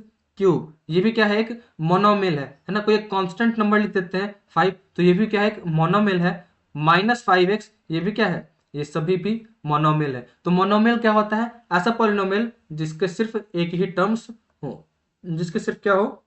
ये भी क्या है? एक मोनोमियल है ना। कोई एक कांस्टेंट नंबर लिख देते हैं 5, तो ये भी क्या है? एक मोनोमियल है। -5x ये भी क्या है? ये सभी भी मोनोमियल है। तो मोनोमियल क्या होता है? ऐसा पॉलिनोमियल जिसके सिर्फ एक ही टर्म्स हो, जिसके सिर्फ क्या हो?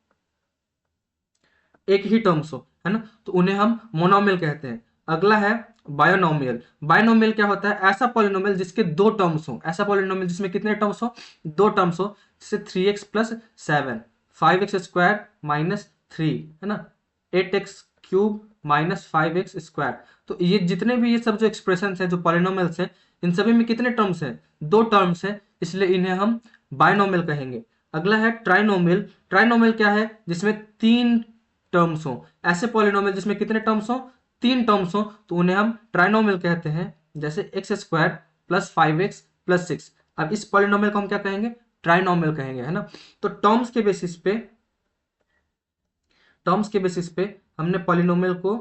एक ही टर्म्स हो, है ना, तो उन्हें हम मोनोमियल कहते हैं। अगला है बायोनोमियल। बायोनोमियल क्या होता है? ऐसा पॉलिनोमियल जिसके दो टर्म्स हो, ऐसा पॉलिनोमियल जिसमें कितने टर्म्स हो? दो टर्म्स हो, जैसे 3x + 7, 5x² - 3, है ना, 8x³ - 5x²। तो ये जितने भी ये सब जो एक्सप्रेशन है, जो पॉलिनोमियल्स हैं, इन सभी में कितने टर्म्स हैं? दो टर्म्स हैं, इसलिए इन्हें हम बायनोमियल कहेंगे। अगला है ट्राइनोमियल। ट्राइनोमियल क्या है? जिसमें तीन टर्म्स हो। ऐसे पॉलिनोमियल जिसमें कितने टर्म्स हो? तीन टर्म्स हो, तो उन्हें हम ट्राइनोमियल कहते हैं, जैसे x² + 5x + 6। अब इस पॉलिनोमियल को हम क्या कहेंगे? ट्राइनोमियल कहेंगे, है ना। तो टर्म्स के बेसिस पे हमने पॉलिनोमियल को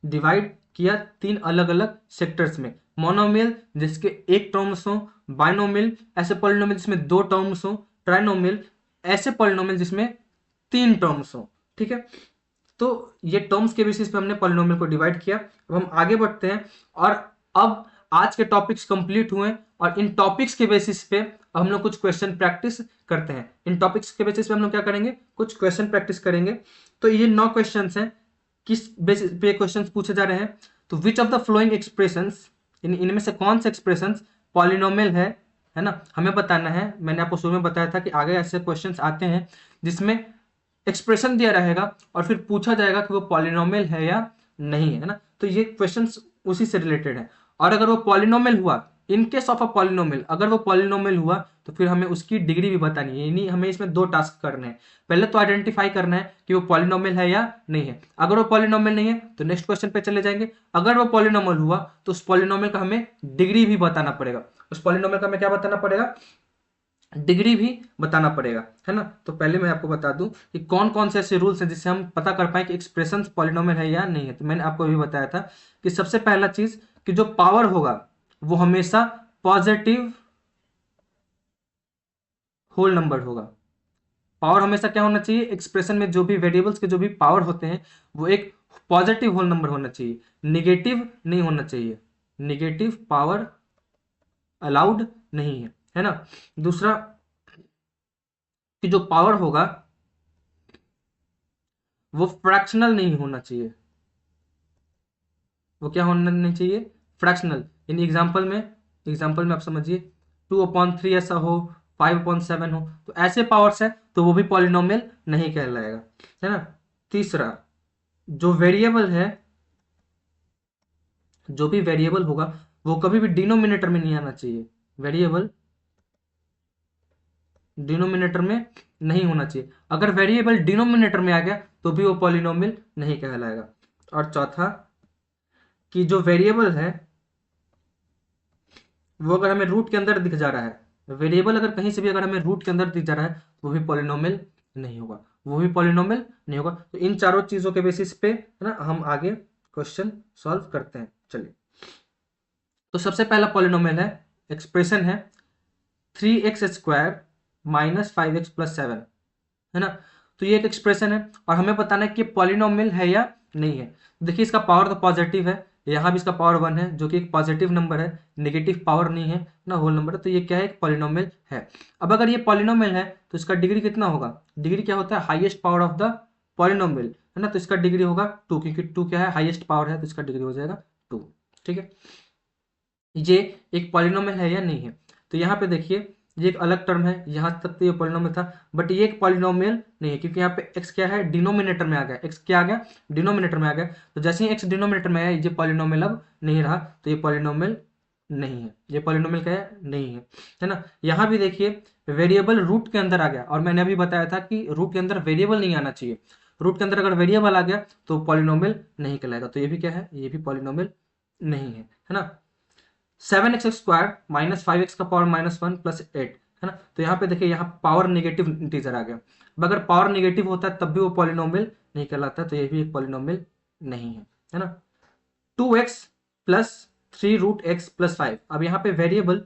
डिवाइड किया तीन अलग अलग सेक्टर्स में। मोनोमियल जिसके एक टर्म्स हो, बाइनोमियल ऐसे पॉलिनोमियल जिसमें दो टर्म्स हो, ट्राइनोमियल ऐसे पॉलिनोमियल जिसमें तीन टर्म्स हो। ठीक है, तो ये टर्म्स के बेसिस पे हमने पॉलिनोमियल को डिवाइड किया। अब हम आगे बढ़ते हैं और अब आज के टॉपिक्स कंप्लीट हुए और इन टॉपिक्स के बेसिस पे हम लोग कुछ क्वेश्चन प्रैक्टिस करते हैं। इन टॉपिक्स के बेसिस पे हम लोग क्या करेंगे? कुछ क्वेश्चन प्रैक्टिस करेंगे। तो ये 9 क्वेश्चंस हैं। किस बेसिस पे क्वेश्चंस पूछे जा रहे हैं? तो which of the flowing expressions, इनमें से कौन से एक्सप्रेशंस पॉलिनोमियल है ना, हमें बताना है। मैंने आपको शुरू में बताया था कि आगे ऐसे क्वेश्चंस आते हैं जिसमें एक्सप्रेशन दिया रहेगा और फिर पूछा जाएगा कि वो पॉलिनोमियल है या नहीं है ना। तो ये क्वेश्चंस उसी से रिलेटेड है। और अगर वो पॉलिनोमियल हुआ, in case of a polynomial, अगर वो पॉलिनोमियल हुआ तो फिर हमें उसकी डिग्री भी बतानी है। यानी हमें इसमें दो टास्क करने हैं। पहले तो आइडेंटिफाई करना है कि वो पॉलिनोमियल है या नहीं है। अगर वो पॉलिनोमियल नहीं है तो नेक्स्ट क्वेश्चन पे चले जाएंगे। अगर वो पॉलिनोमियल हुआ तो उस पॉलिनोमियल का हमें डिग्री भी बताना पड़ेगा। उस पॉलिनोमियल का हमें क्या बताना पड़ेगा? डिग्री भी बताना पड़ेगा, है ना। तो पहले मैं आपको बता दूं कि कौन कौन से ऐसे रूल्स हैं जिससे हम पता कर पाए कि एक्सप्रेशन पॉलिनोमियल है या नहीं है। तो मैंने आपको अभी बताया था कि सबसे पहला चीज कि जो पावर होगा वो हमेशा पॉजिटिव होल नंबर होगा। पावर हमेशा क्या होना चाहिए? एक्सप्रेशन में जो भी वेरिएबल्स के जो भी पावर होते हैं वो एक पॉजिटिव होल नंबर होना चाहिए, निगेटिव नहीं होना चाहिए। निगेटिव पावर अलाउड नहीं है ना। दूसरा कि जो पावर होगा वो फ्रैक्शनल नहीं होना चाहिए। वो क्या होना नहीं चाहिए? फ्रैक्शनल। इन एग्जाम्पल में आप समझिए 2/3 ऐसा हो, 5/7 हो, तो ऐसे पावर्स है तो वो भी पॉलिनोमियल नहीं कहलाएगा, है ना। तीसरा, जो वेरिएबल है, जो भी वेरिएबल होगा वो कभी भी डिनोमिनेटर में नहीं आना चाहिए। वेरिएबल डिनोमिनेटर में नहीं होना चाहिए। अगर वेरिएबल डिनोमिनेटर में आ गया तो भी वो पॉलिनोमियल नहीं कहलाएगा। और चौथा कि जो वेरिएबल है वो अगर हमें रूट के अंदर दिख जा रहा है, वेरिएबल अगर कहीं से भी अगर हमें रूट के अंदर दिख जा रहा है तो वो भी पॉलिनोमियल नहीं होगा, वो भी पॉलिनोमियल नहीं होगा। तो इन चारों चीजों के बेसिस पे, है ना, हम आगे क्वेश्चन सॉल्व करते हैं। चलिए, तो सबसे पहला पॉलिनोमियल है, एक्सप्रेशन है 3x² - 5x + 7, है ना। तो ये एक एक्सप्रेशन है और हमें बताना है कि पॉलिनोमियल है या नहीं है। देखिए इसका पावर तो पॉजिटिव है, यहाँ भी इसका पावर 1 है जो कि एक पॉजिटिव नंबर है, नेगेटिव पावर नहीं है ना, होल नंबर है। तो ये क्या है? एक पॉलिनोमियल है। अब अगर ये पॉलिनोमियल है तो इसका डिग्री कितना होगा? डिग्री क्या होता है? Highest power of the polynomial, है ना। तो इसका डिग्री होगा 2, क्योंकि 2 क्या है? हाईएस्ट पावर है, तो इसका डिग्री हो जाएगा 2। ठीक है, ये एक पॉलिनोमियल है या नहीं है। तो यहाँ पे देखिए ये एक अलग टर्म है, यहाँ तक तो ये पॉलिनोमियल था, बट ये एक पॉलिनोमियल नहीं है क्योंकि यहाँ पे x क्या है? डिनोमिनेटर में आ गया। x क्या आ गया? डिनोमिनेटर में आ गया। तो जैसे ही x डिनोमिनेटर में आया ये पॉलिनोमियल अब नहीं रहा, तो ये पॉलिनोमियल नहीं है। ये पॉलिनोमियल क्या है? नहीं है ना। यहाँ भी देखिए वेरिएबल रूट के अंदर आ गया और मैंने अभी बताया था कि रूट के अंदर वेरिएबल नहीं आना चाहिए। रूट के अंदर अगर वेरिएबल आ गया तो पॉलिनोमियल नहीं कहलाएगा। तो ये भी क्या है, ये भी पॉलिनोमियल नहीं है ना। 7x स्क्वायर माइनस 5x का पावर -1 प्लस 8 है ना। तो यहाँ पे देखिए, यहाँ पावर नेगेटिव इंटीजर आ गया। अब अगर पावर नेगेटिव होता है तब भी वो पॉलिनोमियल नहीं कहलाता, तो ये भी एक पॉलिनोमियल नहीं है ना। 2x plus 3 root x plus 5, अब यहाँ पे वेरिएबल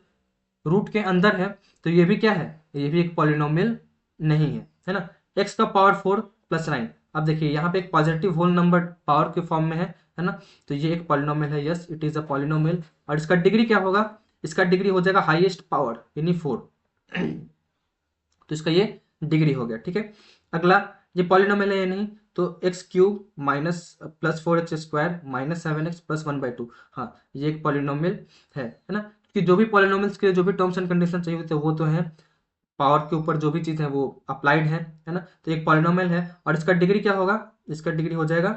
रूट के अंदर है, तो ये भी क्या है, ये भी एक पॉलिनोमियल नहीं है ना। x का पावर 4 प्लस 9, अब देखिए यहाँ पे एक पॉजिटिव होल नंबर पावर के फॉर्म में है ना, तो ये एक पॉलिनोमियल है, yes it is a polynomial. और इसका डिग्री क्या होगा, इसका डिग्री हो जाएगा हाईएस्ट पावर यानी 4 तो इसका ये डिग्री हो गया, ठीक है। अगला, ये पॉलिनोमियल है या नहीं, तो x cube minus plus 4x square minus 7x plus 1/2, हाँ ये एक पॉलिनोमियल है ना। कि जो भी पॉलिनोमियल्स के जो भी टर्म्स एंड कंडीशन चाहिए होते हैं वो तो है, पावर के ऊपर जो भी चीज़ है वो अप्लाइड है ना। तो एक पॉलिनोमियल है और इसका डिग्री क्या होगा, इसका डिग्री हो जाएगा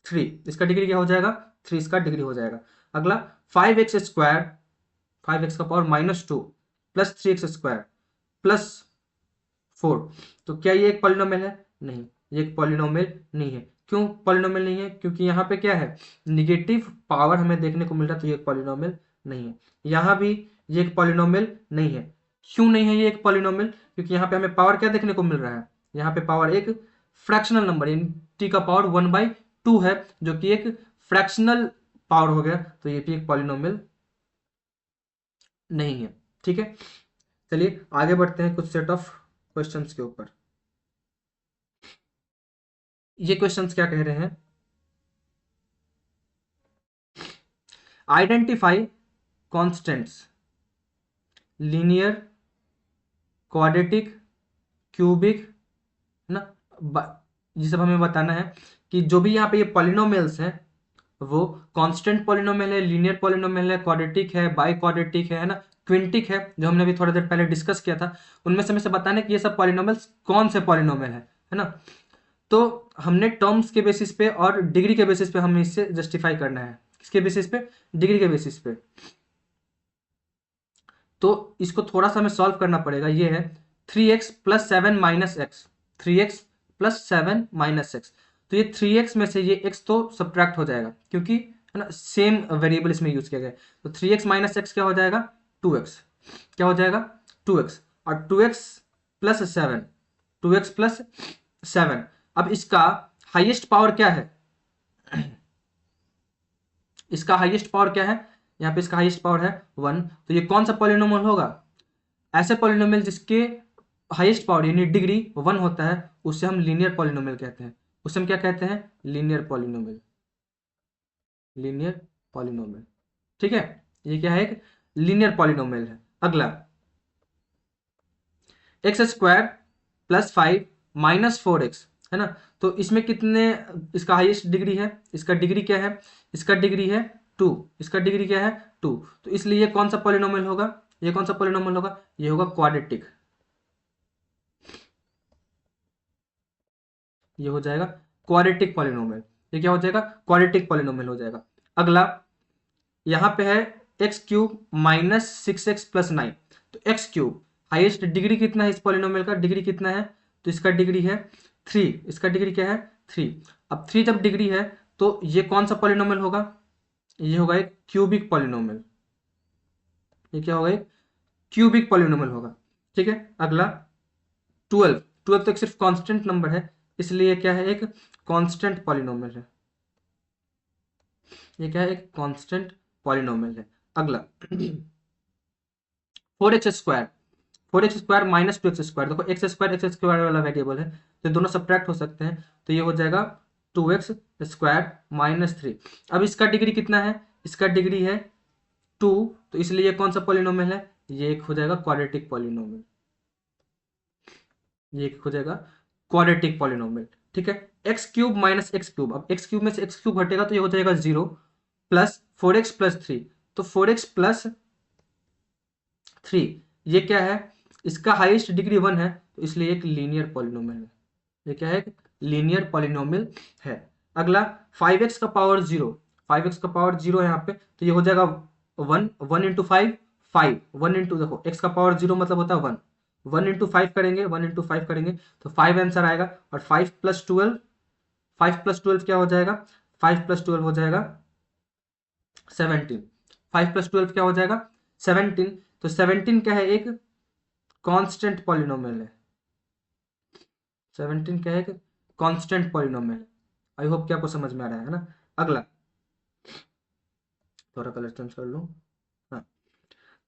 3, इसका डिग्री क्या हो जाएगा 3, इसका डिग्री हो जाएगा। अगला 5x स्क्वायर, 5x का power -2 plus 3x square plus 4, तो क्या ये एक पॉलिनोमियल है, नहीं ये एक पॉलिनोमियल नहीं है। क्यों पॉलिनोमियल नहीं है, क्योंकि यहाँ पे क्या है, निगेटिव पावर हमें देखने को मिल रहा है, तो ये एक पॉलिनोमियल नहीं है। यहाँ भी ये एक पॉलिनोमियल नहीं है। क्यों नहीं है ये एक पॉलिनोमियल, क्योंकि यहाँ पे हमें पावर क्या देखने को मिल रहा है, यहाँ पे पावर एक फ्रैक्शनल नंबर यानी t का पावर 1/2 है, जो कि एक फ्रैक्शनल पावर हो गया, तो ये भी एक पॉलिनोमियल नहीं है, ठीक है। चलिए आगे बढ़ते हैं कुछ सेट ऑफ क्वेश्चंस के ऊपर। ये क्वेश्चंस क्या कह रहे हैं, identify constants linear quadratic cubic ना, ये सब हमें बताना है कि जो भी यहाँ पे ये पॉलिनोमियल्स हैं वो कांस्टेंट पॉलिनोमियल है, लीनियर पॉलिनोमियल है, क्वाड्रेटिक है, बाई क्वाड्रेटिक है ना, क्विंटिक है, जो हमने अभी थोड़ी देर पहले डिस्कस किया था। उनमें से हमें से बताना है कि ये सब पॉलिनोमियल्स कौन से पॉलिनोमियल है ना। तो हमने टर्म्स के बेसिस पे और डिग्री के बेसिस पे हमें इससे जस्टिफाई करना है। किसके बेसिस पे, डिग्री के बेसिस पे। तो इसको थोड़ा सा हमें सॉल्व करना पड़ेगा। ये है 3x plus 7 minus x, 3x plus 7 minus x, तो ये 3x में से ये x तो सब्ट्रैक्ट हो जाएगा क्योंकि है ना सेम वेरिएबल इसमें यूज किया गया है। तो 3x माइनस एक्स क्या हो जाएगा 2x, क्या हो जाएगा 2x, और 2x प्लस 7, 2x प्लस 7। अब इसका हाईएस्ट पावर क्या है, इसका हाईएस्ट पावर क्या है, यहाँ पे इसका हाईएस्ट पावर है 1, तो ये कौन सा पॉलिनोमियल होगा, ऐसे पॉलिनोमियल जिसके हाईएस्ट पावर यानी डिग्री 1 होता है उससे हम लीनियर पॉलिनोमियल कहते हैं। उसे हम क्या कहते हैं, लीनियर पॉलिनोमियल, लीनियर पॉलिनोमियल, ठीक है। ये क्या है, एक लीनियर पॉलिनोमियल है। अगला x square plus 5 minus 4x है ना, तो इसमें कितने, इसका हाईएस्ट डिग्री है, इसका डिग्री क्या है, इसका डिग्री है 2, इसका डिग्री क्या है 2, तो इसलिए ये कौन सा पॉलिनोमियल होगा, ये कौन सा पॉलिनोमियल होगा, ये होगा क्वाड्रेटिक, ये हो जाएगा क्वाड्रेटिक पॉलिनोमियल। ये क्या हो जाएगा, क्वाड्रेटिक पॉलिनोमियल हो जाएगा। अगला यहाँ पे है x cube minus 6x plus 9, तो एक्स क्यूब हाईएस्ट डिग्री कितना है, इस पॉलिनोमियल का डिग्री कितना है, तो इसका डिग्री है 3, इसका डिग्री क्या है 3। अब 3 जब डिग्री है तो ये कौन सा पॉलिनोमियल होगा, ये होगा एक क्यूबिक पॉलिनोमियल, ये क्या होगा, एक क्यूबिक पॉलिनोमियल होगा, ठीक है। अगला 12, 12 तो एक सिर्फ कांस्टेंट नंबर है इसलिए क्या है, एक कांस्टेंट पॉलिनोमियल है, ये क्या है, एक कांस्टेंट पॉलिनोमियल है। अगला 4x square, 4x square minus 2x square, देखो एक्स स्क्वायर वाला वेरिएबल है तो दोनों सब्ट्रैक्ट हो सकते हैं, तो ये हो जाएगा 2x स्क्वायर माइनस 3। अब इसका डिग्री कितना है, इसका डिग्री है 2, तो इसलिए ये कौन सा पॉलिनोमियल है, ये एक हो जाएगा क्वाड्रेटिक पॉलिनोमियल, ये एक हो जाएगा क्वाड्रेटिक पॉलिनोमियल, ठीक है। X cube minus x cube, अब एक्स क्यूब में से एक्स क्यूब घटेगा तो ये हो जाएगा 0 प्लस 4x प्लस 3, तो 4x प्लस 3 ये क्या है, इसका हाईएस्ट डिग्री 1 है तो इसलिए एक लीनियर पॉलिनोमियल है, ये क्या है, एक लीनियर पॉलिनोमियल है। अगला 5x का पावर 0, 5x का पावर 0 है यहाँ पे, तो ये हो जाएगा 1, 1 इंटू 5 5, 1 इंटू, देखो x का पावर 0 मतलब होता है 1, 1 इंटू 5 करेंगे, 1 इंटू 5 करेंगे तो 5 आंसर आएगा, और 5 प्लस 12 5 + 12 क्या हो जाएगा? 5 + 12 हो जाएगा 17। 5 + 12 क्या हो जाएगा? 17। तो 17 क्या है? एक कांस्टेंट पॉलिनोमियल है। 17 क्या है? एक कांस्टेंट पॉलिनोमियल है। आई होप कि आपको समझ में आ रहा है ना। अगला, थोड़ा कलर चेंज कर लूं। हाँ,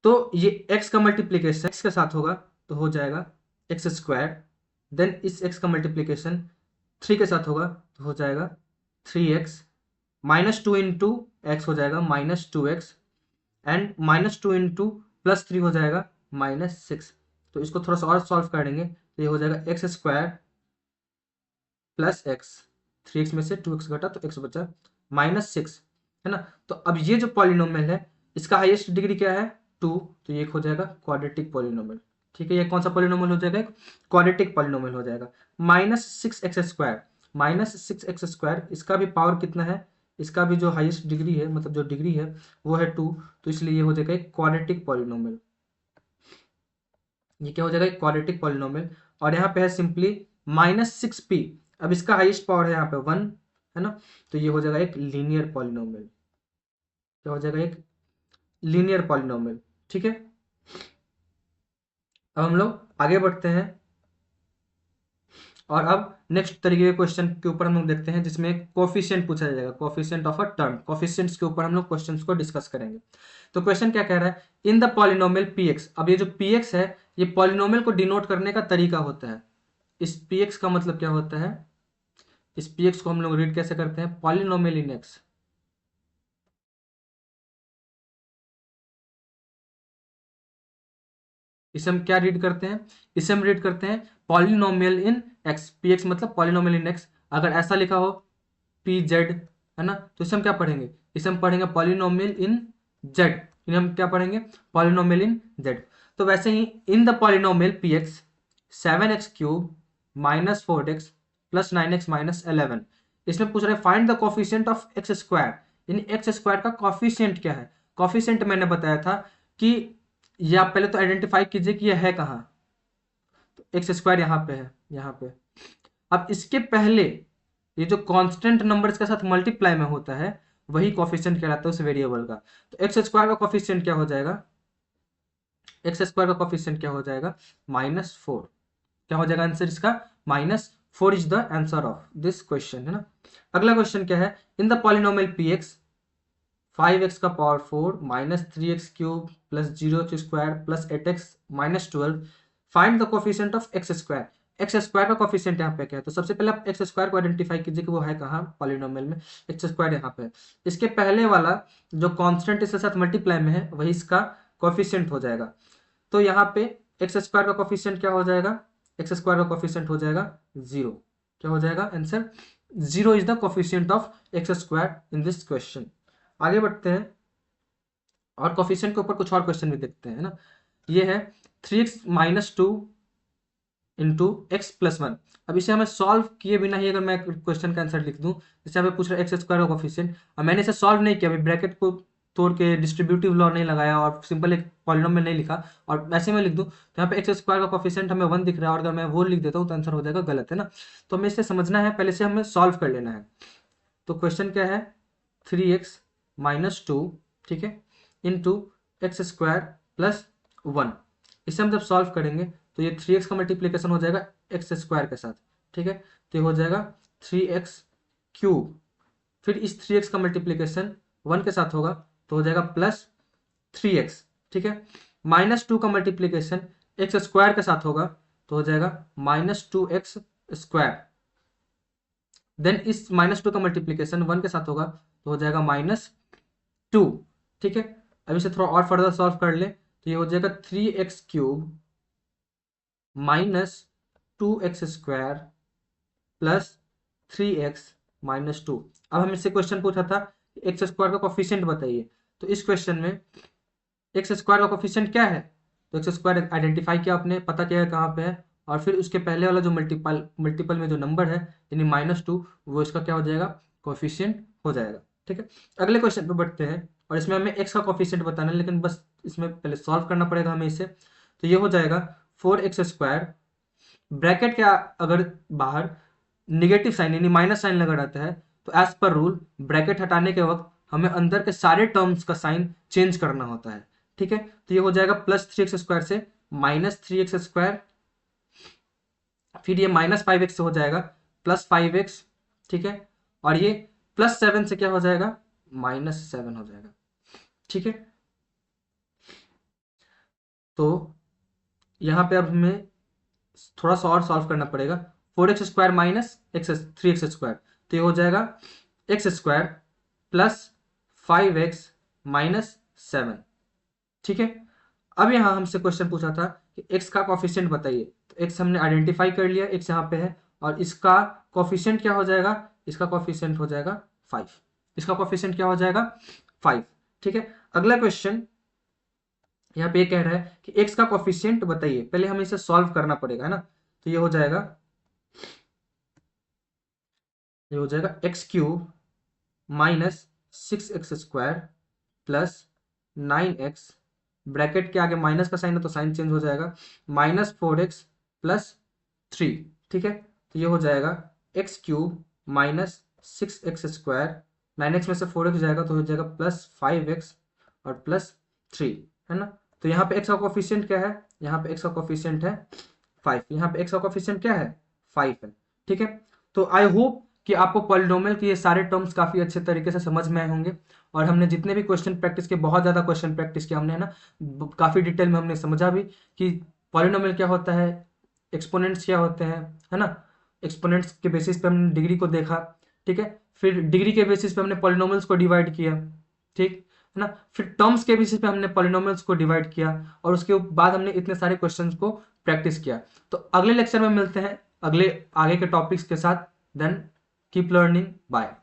तो ये x का मल्टीप्लीकेशन x के साथ होगा तो हो जाएगा एक्स स्क्वायर। देन इस x का मल्टीप्लीकेशन 3 के साथ होगा तो हो जाएगा 3x। -2 इंटू एक्स हो जाएगा -2x। एंड -2 इंटू +3 हो जाएगा -6। तो इसको थोड़ा सा और सॉल्व करेंगे तो ये हो जाएगा x square plus x. 3x में से 2x घटा तो x बचा -6, है ना। तो अब ये जो पॉलिनोमियल है इसका हाईएस्ट डिग्री क्या है? 2। तो ये हो जाएगा क्वाड्रेटिक पॉलिनोमियल। ठीक है, ये कौन सा पॉलिनोमियल हो जाएगा? क्वाड्रेटिक पॉलिनोमियल हो जाएगा। -6x², इसका भी पावर कितना है? इसका भी जो हाईएस्ट डिग्री है, मतलब जो डिग्री है वो है 2। तो इसलिए ये हो जाएगा एक क्वाड्रेटिक पॉलिनोमियल। ये क्या हो जाएगा? एक क्वाड्रेटिक पॉलिनोमियल। और यहाँ पे है सिंपली -6p। अब इसका हाईएस्ट पावर है यहाँ पे 1, है ना। तो ये हो जाएगा एक लीनियर पॉलिनोमियल। क्या हो जाएगा? एक लीनियर पॉलिनोमियल। ठीक है, अब हम लोग आगे बढ़ते हैं और अब नेक्स्ट तरीके के क्वेश्चन के ऊपर हम लोग देखते हैं जिसमें कोफिशिएंट पूछा जाएगा, coefficient of a term. Coefficients के ऊपर हम लोग क्वेश्चंस को डिस्कस करेंगे। तो क्वेश्चन क्या कह रहा है? इन द पॉलिनोमियल px। अब ये जो px है ये पॉलिनोमियल को डिनोट करने का तरीका होता है। इस px का मतलब क्या होता है? इस px को हम लोग रीड कैसे करते हैं? पॉलिनोमियल इन x। इसे हम क्या रीड करते हैं? इसे हम रीड करते हैं पॉलिनोमियल इन x। px मतलब पॉलिनोमियल इन x। अगर ऐसा लिखा हो pz, है ना, तो इसे हम क्या पढ़ेंगे? इसे हम पढ़ेंगे पॉलिनोमियल इन z। इन्हें हम क्या पढ़ेंगे? Polynomial in z। तो वैसे ही in the polynomial px 7x³ -4x + 9x -11, इसमें पूछ रहे find the coefficient of x²। In x² का कोफिशिएंट क्या है? कोफिशिएंट मैंने बताया था कि ये आप पहले तो आइडेंटिफाई कीजिए कि यह है कहाँ। तो x² यहाँ पे है, यहाँ पे। अब इसके पहले ये जो कांस्टेंट नंबर्स के साथ मल्टीप्लाई में होता है वही कोफिशिएंट कहलाता है उस वेरिएबल का। तो x² का कोफिशिएंट क्या हो जाएगा? x² का कोफिशिएंट क्या हो जाएगा? -4। क्या हो जाएगा आंसर इसका? -4 is the answer of this question, है ना। अगला क्वेश्चन क्या है? इन द पॉलिनोमियल px 5x का power 4 -3x³ +0x² +8x -12 find the coefficient of x²। x² का कोफिशिएंट यहाँ पे क्या है? तो सबसे पहले आप x² को आइडेंटिफाई कीजिए कि वो है कहाँ पॉलिनोमियल में। x² यहाँ पे है। इसके पहले वाला जो कांस्टेंट इसके साथ मल्टीप्लाई में है वही इसका कोफिशिएंट हो जाएगा। तो यहाँ पे x² का कोफिशिएंट क्या हो जाएगा? x² का कोफिशिएंट हो जाएगा 0। क्या हो जाएगा answer? 0 is the coefficient of x² in this question. आगे बढ़ते हैं और कोफिशिएंट के ऊपर कुछ और क्वेश्चन भी देखते हैं, है ना। ये है 3x - 2 इंटू एक्स प्लस 1। अब इसे हमें सॉल्व किए बिना ही अगर मैं क्वेश्चन का आंसर लिख दूं, जैसे हमें पूछ रहा है x² का कोफिशिएंट, अब मैंने इसे सॉल्व नहीं किया, अभी ब्रैकेट को तोड़ के डिस्ट्रीब्यूटिव लॉ नहीं लगाया और सिंपल एक पॉलिनोमियल नहीं लिखा और वैसे में लिख दूं तो यहाँ पे x² का कोफिशिएंट हमें 1 दिख रहा है और अगर मैं वो लिख देता हूँ तो आंसर हो जाएगा गलत, है ना। तो हमें इसे समझना है, पहले से हमें सॉल्व कर लेना है। तो क्वेश्चन क्या है? 3x - 2, ठीक है, इंटू x² प्लस 1। इसे हम जब सॉल्व करेंगे तो ये 3x का मल्टीप्लीकेशन हो जाएगा x² के साथ, ठीक है। तो ये हो जाएगा 3x³। फिर इस 3x का मल्टीप्लीकेशन 1 के साथ होगा तो हो जाएगा +3x, ठीक है। -2 का मल्टीप्लीकेशन x² के साथ होगा तो हो जाएगा -2x²। देन इस -2 का मल्टीप्लीकेशन 1 के साथ होगा तो हो जाएगा -2, ठीक है। अब इसे थोड़ा और फर्दर सॉल्व कर ले तो ये हो जाएगा 3x³ -2x² प्लस 3x -2। अब हम इससे क्वेश्चन पूछा था x² का कोफिशिएंट बताइए, तो इस क्वेश्चन में x² का कोफिशिएंट क्या है? तो x² आइडेंटिफाई किया आपने, पता किया है कहाँ पे है, और फिर उसके पहले वाला जो मल्टीपल में जो नंबर है यानी -2, वो इसका क्या हो जाएगा? कोफिशिएंट हो जाएगा, ठीक है। अगले क्वेश्चन पे बढ़ते हैं और इसमें हमें x का कोफिशिएंट बताना है, लेकिन बस इसमें पहले सॉल्व करना पड़ेगा हमें इसे। तो ये हो जाएगा 4x², ब्रैकेट के अगर बाहर निगेटिव साइन यानी माइनस साइन लगा रहता है, तो एज पर रूल ब्रैकेट हटाने के वक्त हमें अंदर के सारे टर्म्स का साइन चेंज करना होता है। ठीक है, तो ये हो जाएगा प्लस 3x स्क्वायर से माइनस 3x स्क्वायर, फिर ये माइनस 5x से हो जाएगा प्लस 5x। ठीक है, और ये प्लस 7 से क्या हो जाएगा, माइनस 7 हो जाएगा। ठीक है, तो यहाँ पे अब हमें थोड़ा सा और सॉल्व करना पड़ेगा। 4x square minus x 3x square, तो ये हो जाएगा x square plus 5x minus 7। ठीक है, अब यहाँ हमसे क्वेश्चन पूछा था कि x का कॉफिशिएंट बताइए, तो x हमने आइडेंटिफाई कर लिया, x यहाँ पे है, और इसका कॉफिशिएंट क्या हो जाएगा, इसका कॉफिशिएंट हो जाएगा 5। इसका कॉफिशिएंट क्या हो जाएगा, 5। ठीक है, अगला क्वेश्चन यहाँ पे ये कह रहा है कि x का कॉफिशिएंट बताइए, पहले हमें इसे सॉल्व करना पड़ेगा, है ना। तो ये हो जाएगा x cube minus 6x square plus 9x, bracket के आगे माइनस का साइन है तो साइन चेंज हो जाएगा, माइनस 4x प्लस 3। ठीक है, तो ये हो जाएगा x cube minus 6x square, 9x में से 4x जाएगा तो हो जाएगा प्लस 5x और प्लस 3, है ना। तो यहाँ पे x का कोफिशिएंट क्या है, यहाँ पे x का कोफिशिएंट है 5, यहाँ पे x का कोफिशिएंट क्या है, 5 है। ठीक है, तो आई होप कि आपको पॉलिनोमियल के ये सारे टर्म्स काफ़ी अच्छे तरीके से समझ में आए होंगे, और हमने जितने भी क्वेश्चन प्रैक्टिस किए, बहुत ज़्यादा क्वेश्चन प्रैक्टिस किया हमने, है ना। काफ़ी डिटेल में हमने समझा भी कि पॉलिनोमियल क्या होता है, एक्सपोनेंट्स क्या होते हैं, है ना। एक्सपोनेंट्स के बेसिस पे हमने डिग्री को देखा। ठीक है, फिर डिग्री के बेसिस पे हमने पॉलिनोमियल्स को डिवाइड किया। ठीक है ना, फिर टर्म्स के बेसिस पे हमने पॉलिनोमियल्स को डिवाइड किया, और उसके बाद हमने इतने सारे क्वेश्चंस को प्रैक्टिस किया। तो अगले लेक्चर में मिलते हैं अगले आगे के टॉपिक्स के साथ। Then keep learning, bye.